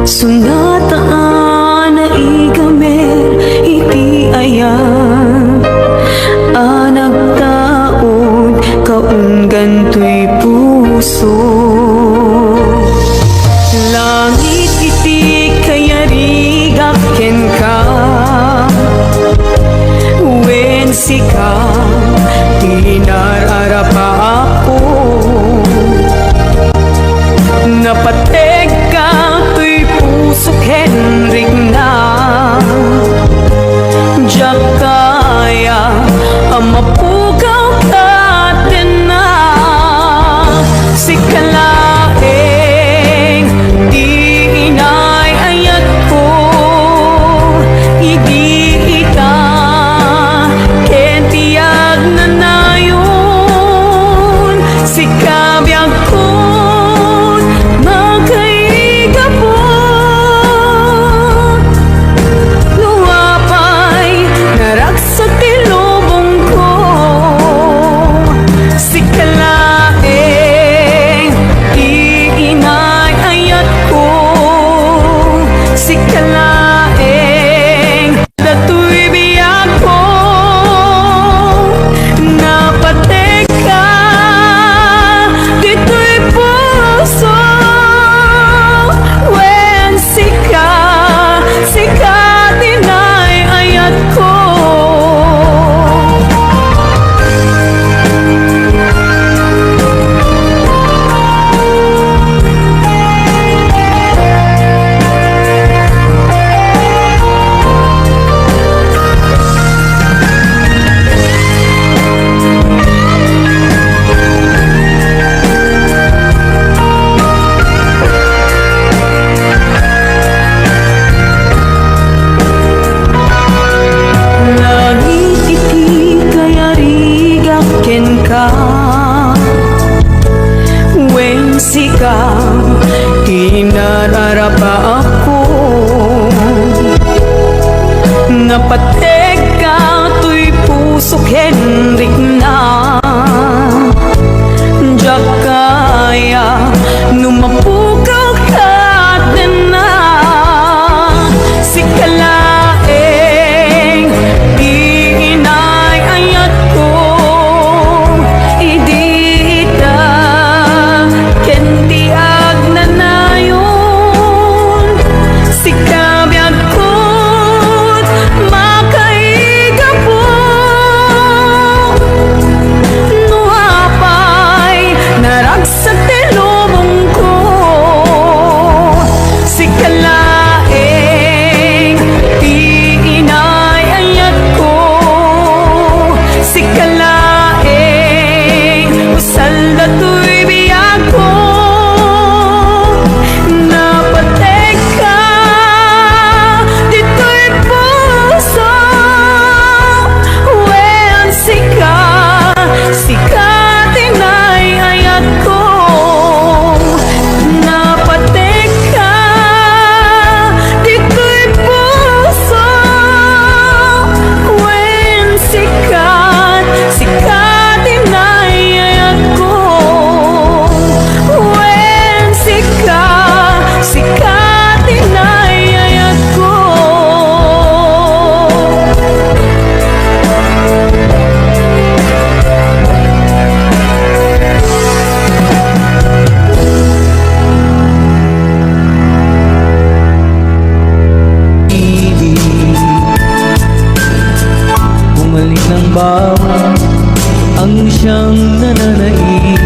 Sungataan na igamer iti ayan anak taon kaunggan to'y puso. Langit iti kayarigak ken ka wen sika tinararapa ako napateg ka to'y puso Henrik na diyak kaya ang mapugaw ka din na si kalaeng di inay ayat ko idi ita ken tiyag na nayon si kabiyag ko magkaiga po luwapay naragsak tilubong ko si kalaeng di inay ayat ko si kalaeng dato'y biyag ko napateg ka dito'y puso wen sika dinay ayat ko. Langit iti kayarigak ken ka wen sika tinararapa ako napateg ka to'y puso Henrik na diyak kaya numapugaw ka din na si kalaeng di inay ayat ko idi ita ken tiyag na nayon si kabiyag ko't makaiga po nuapay naragsak tilubong ko si kalaeng di inay ayat ko si kalaeng usal dato'y biyag ko napateg ka dito'y puso wen sika dinay ayat ko napateg ka dito'y puso wen sika dinay ayat ko wen sika dinay ayat ko. Bumalik ng bawat ang siyang nananaig.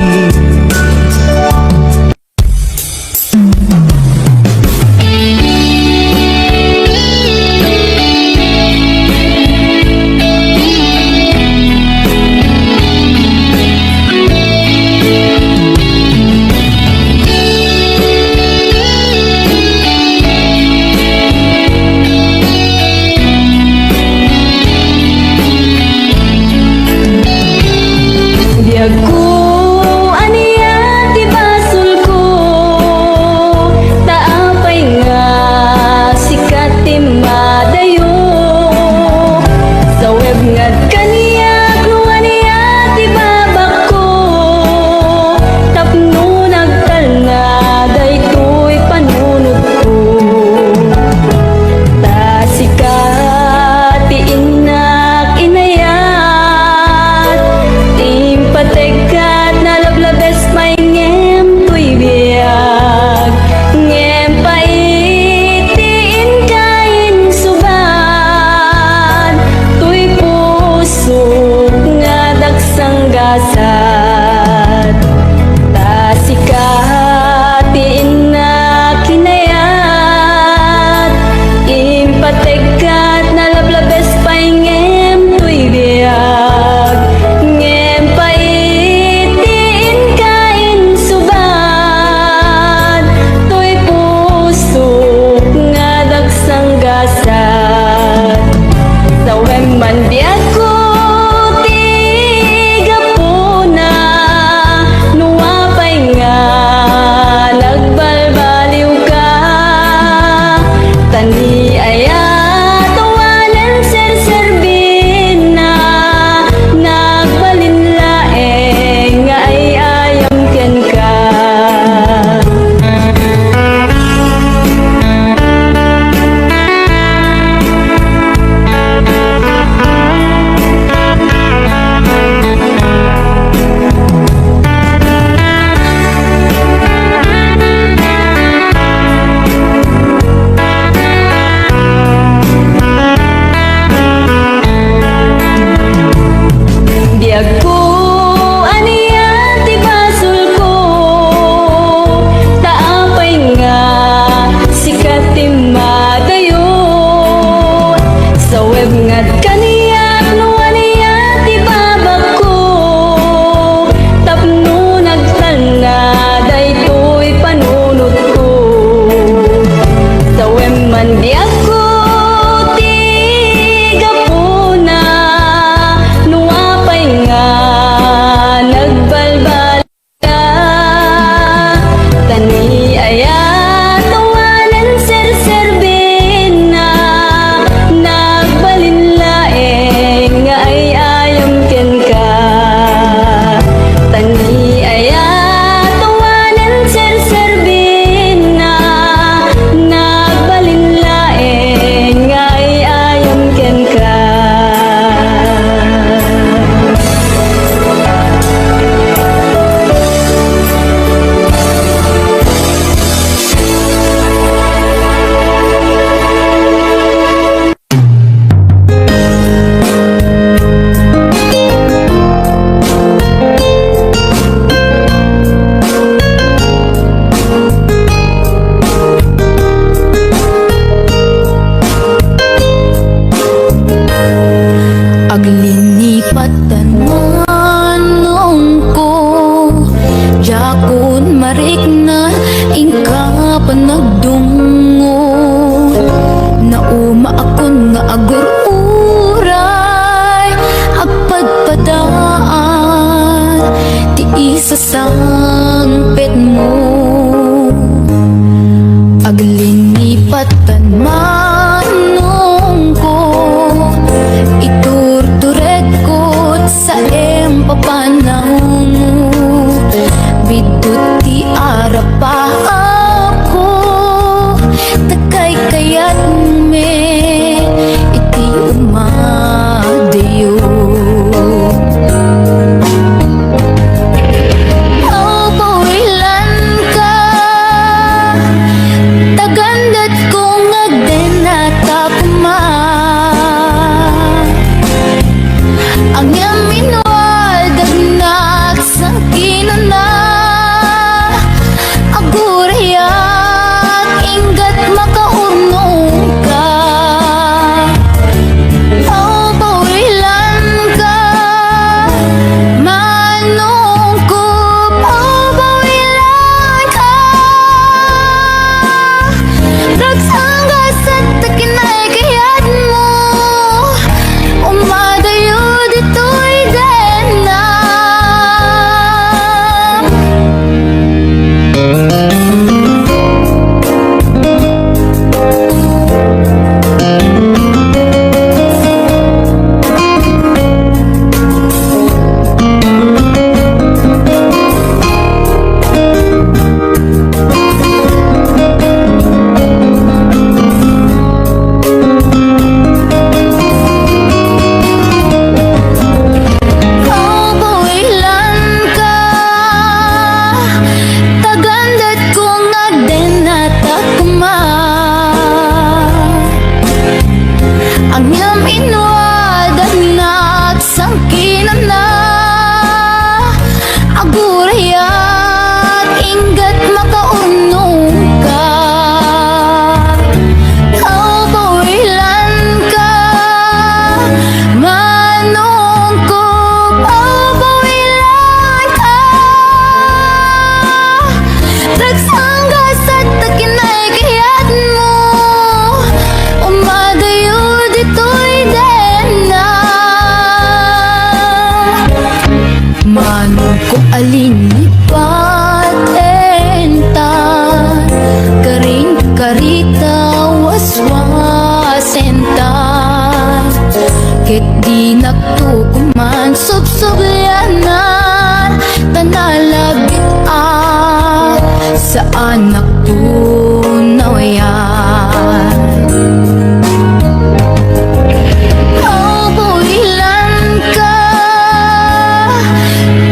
tawaswasentan ket di naktukuman subsubyanan tanalagit sa anak tunaw yan. Ilan ka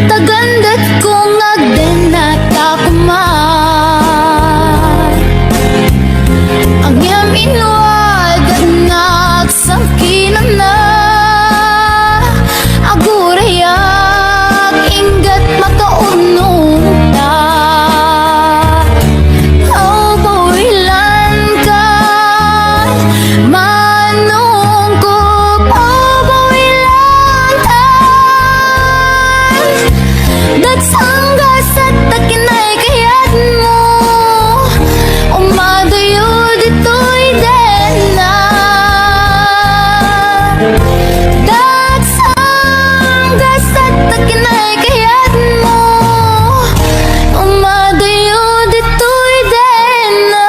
tagandat kong agden na takuman ang iyang inuad at nagsamkinan na agurayak inggat makaunong ta. Ilan ka manong ko ilan dagsangga sa takinay kayat mo umadayo dito'y dena dagsangga sa takinay kayat mo umadayo dito'y dena.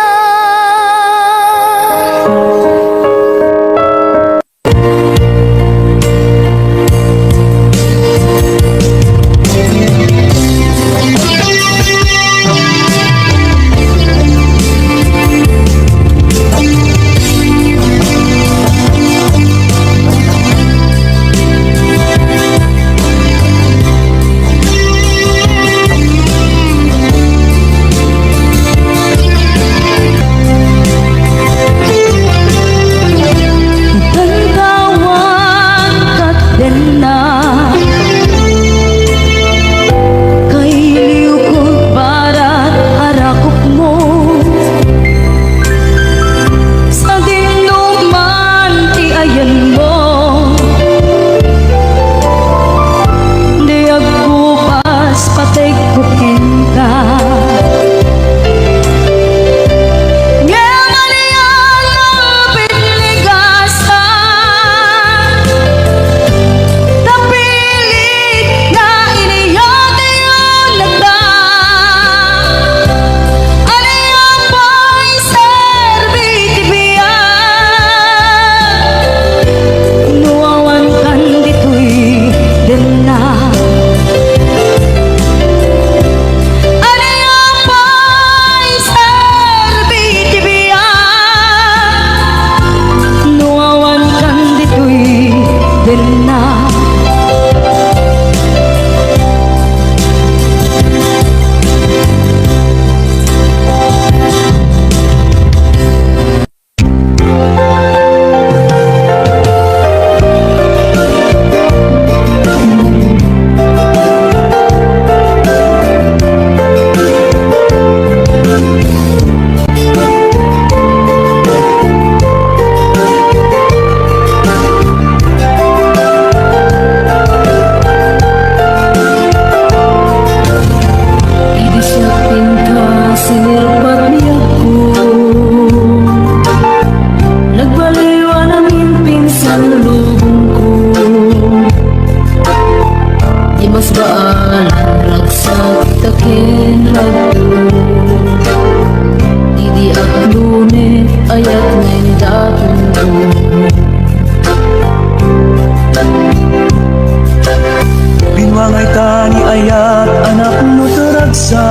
Binwangay tani ayat anak mo turagsa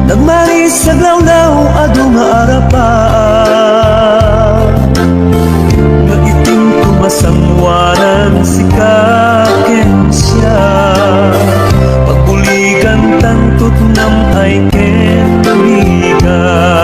nagmaris sa glawlaw adu nga arapan nagiting tumasangwanan si kaken siya pagbuligan tantot nam ay ken tuligan.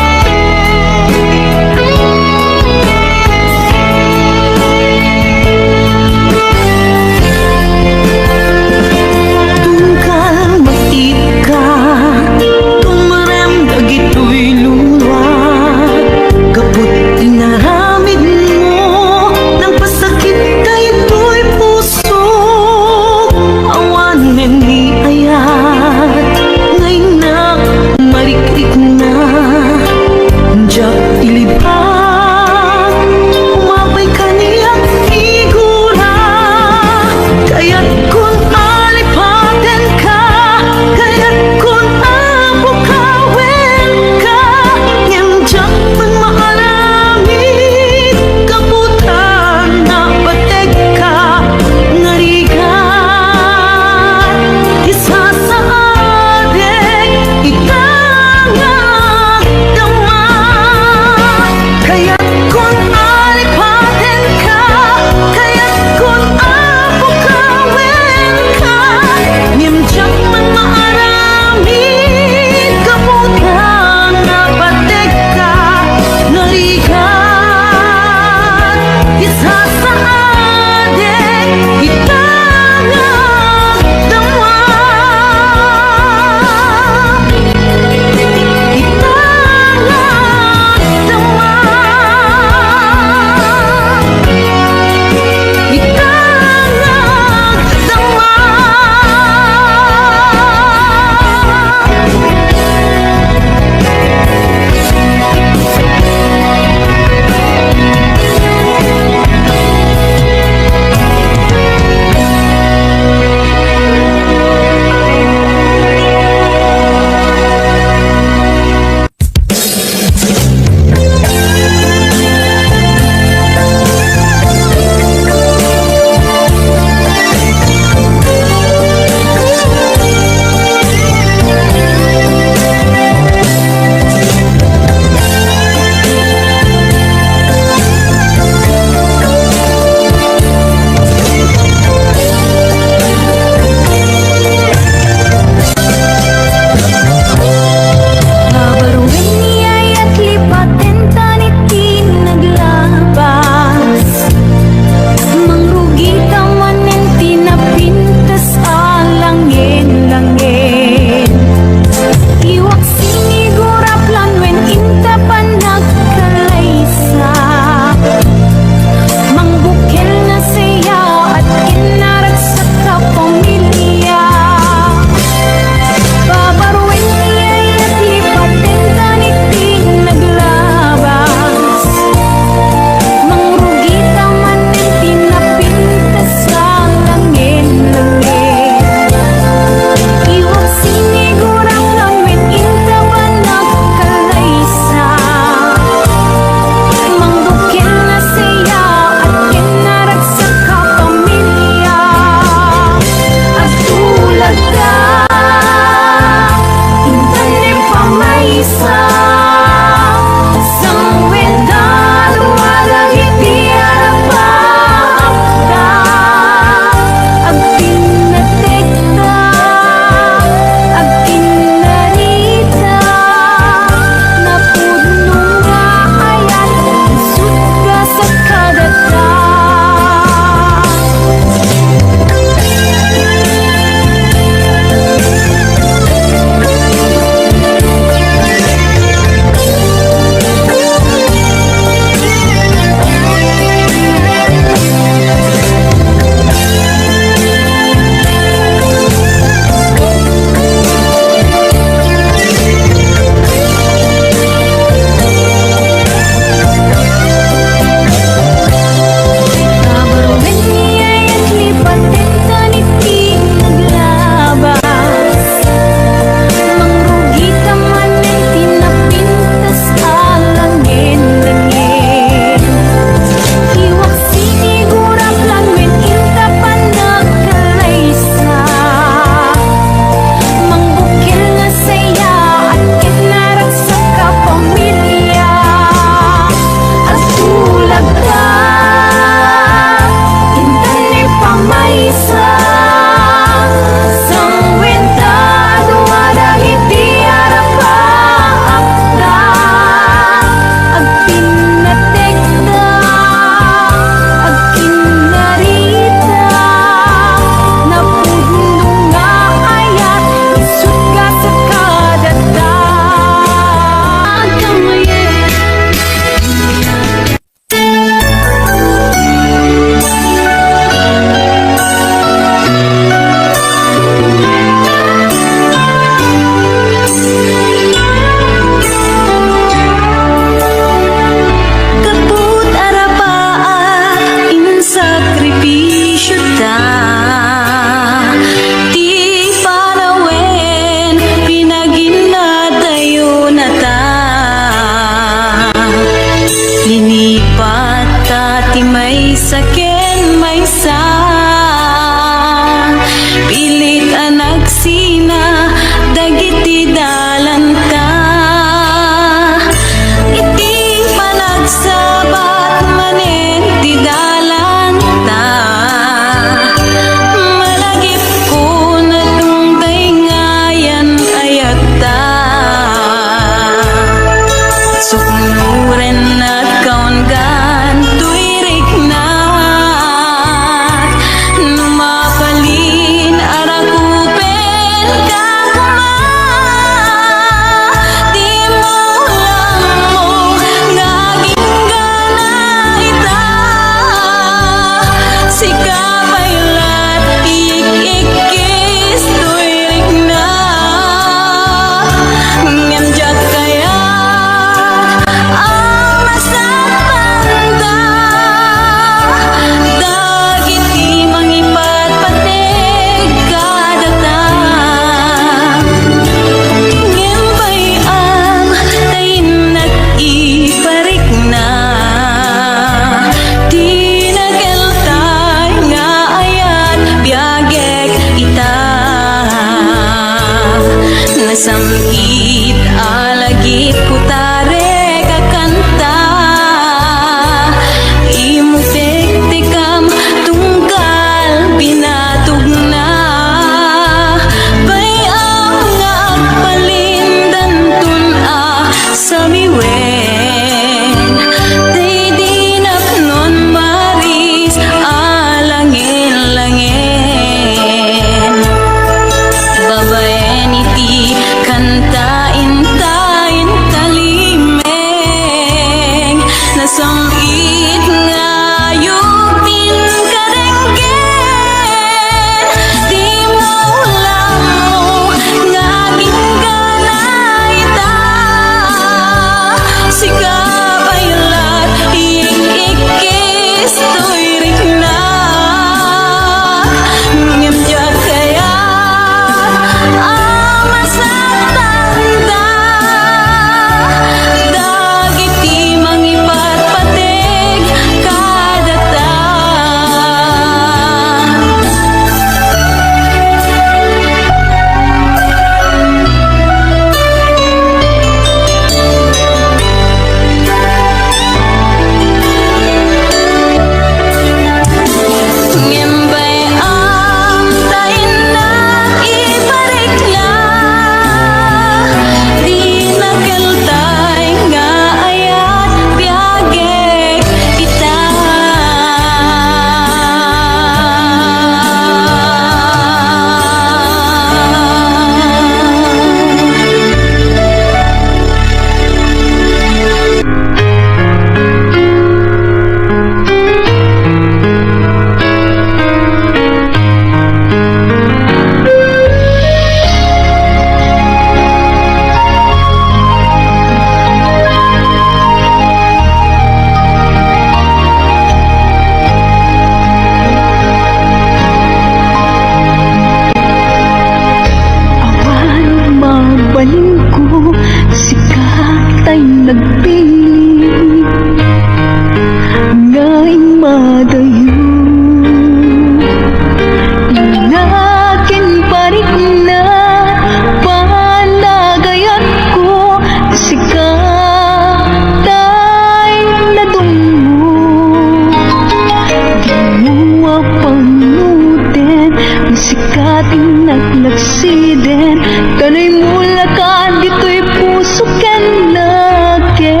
sikating naglaksiden kanay mula ka dito'y puso ken nagen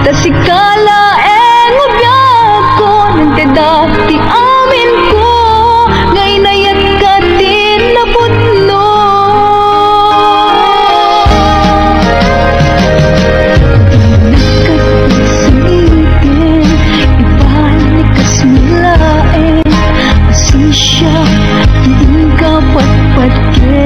tasikala ngubyak ko nagdadati amin ko ngay nayat ka din na putno nagkatisigen ibalik kas mulaen asisya diing kapatpatken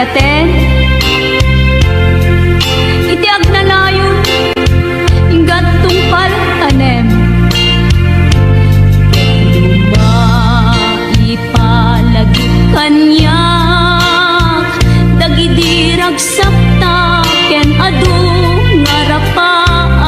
ayaten iti agnanayon ingat tungpal tanem ipalagi kanyak dagidi ragsakta ken adu ngarapaak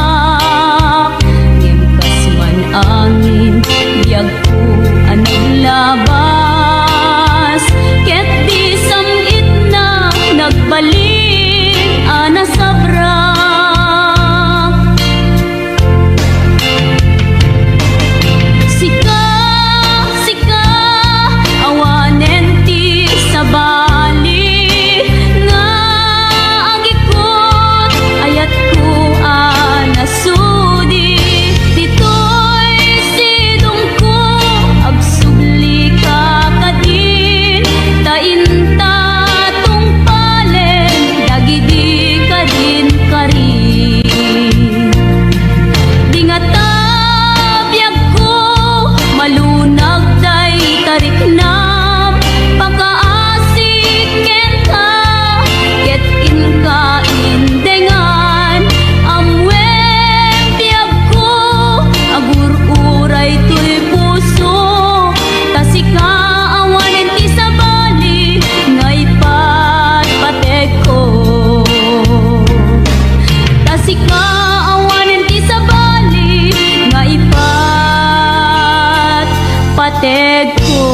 ngem kasman angin biag ko anong labas ket di samit na nagbalik ana sabrak sika awanen ti sabali nga agikot ayat ko anasudi ditoy sidong ko agsubli ka kadin tainta tungpalen dagidi kadin karin dingata biag ko malunag day tariknam pakaasik ken ka ket inka indengan amwen biag ko agur-uray to'y puso tasika awanen ti sabali nga ipatpatek ko tasika awanen ti sabali nga ipatpatek ko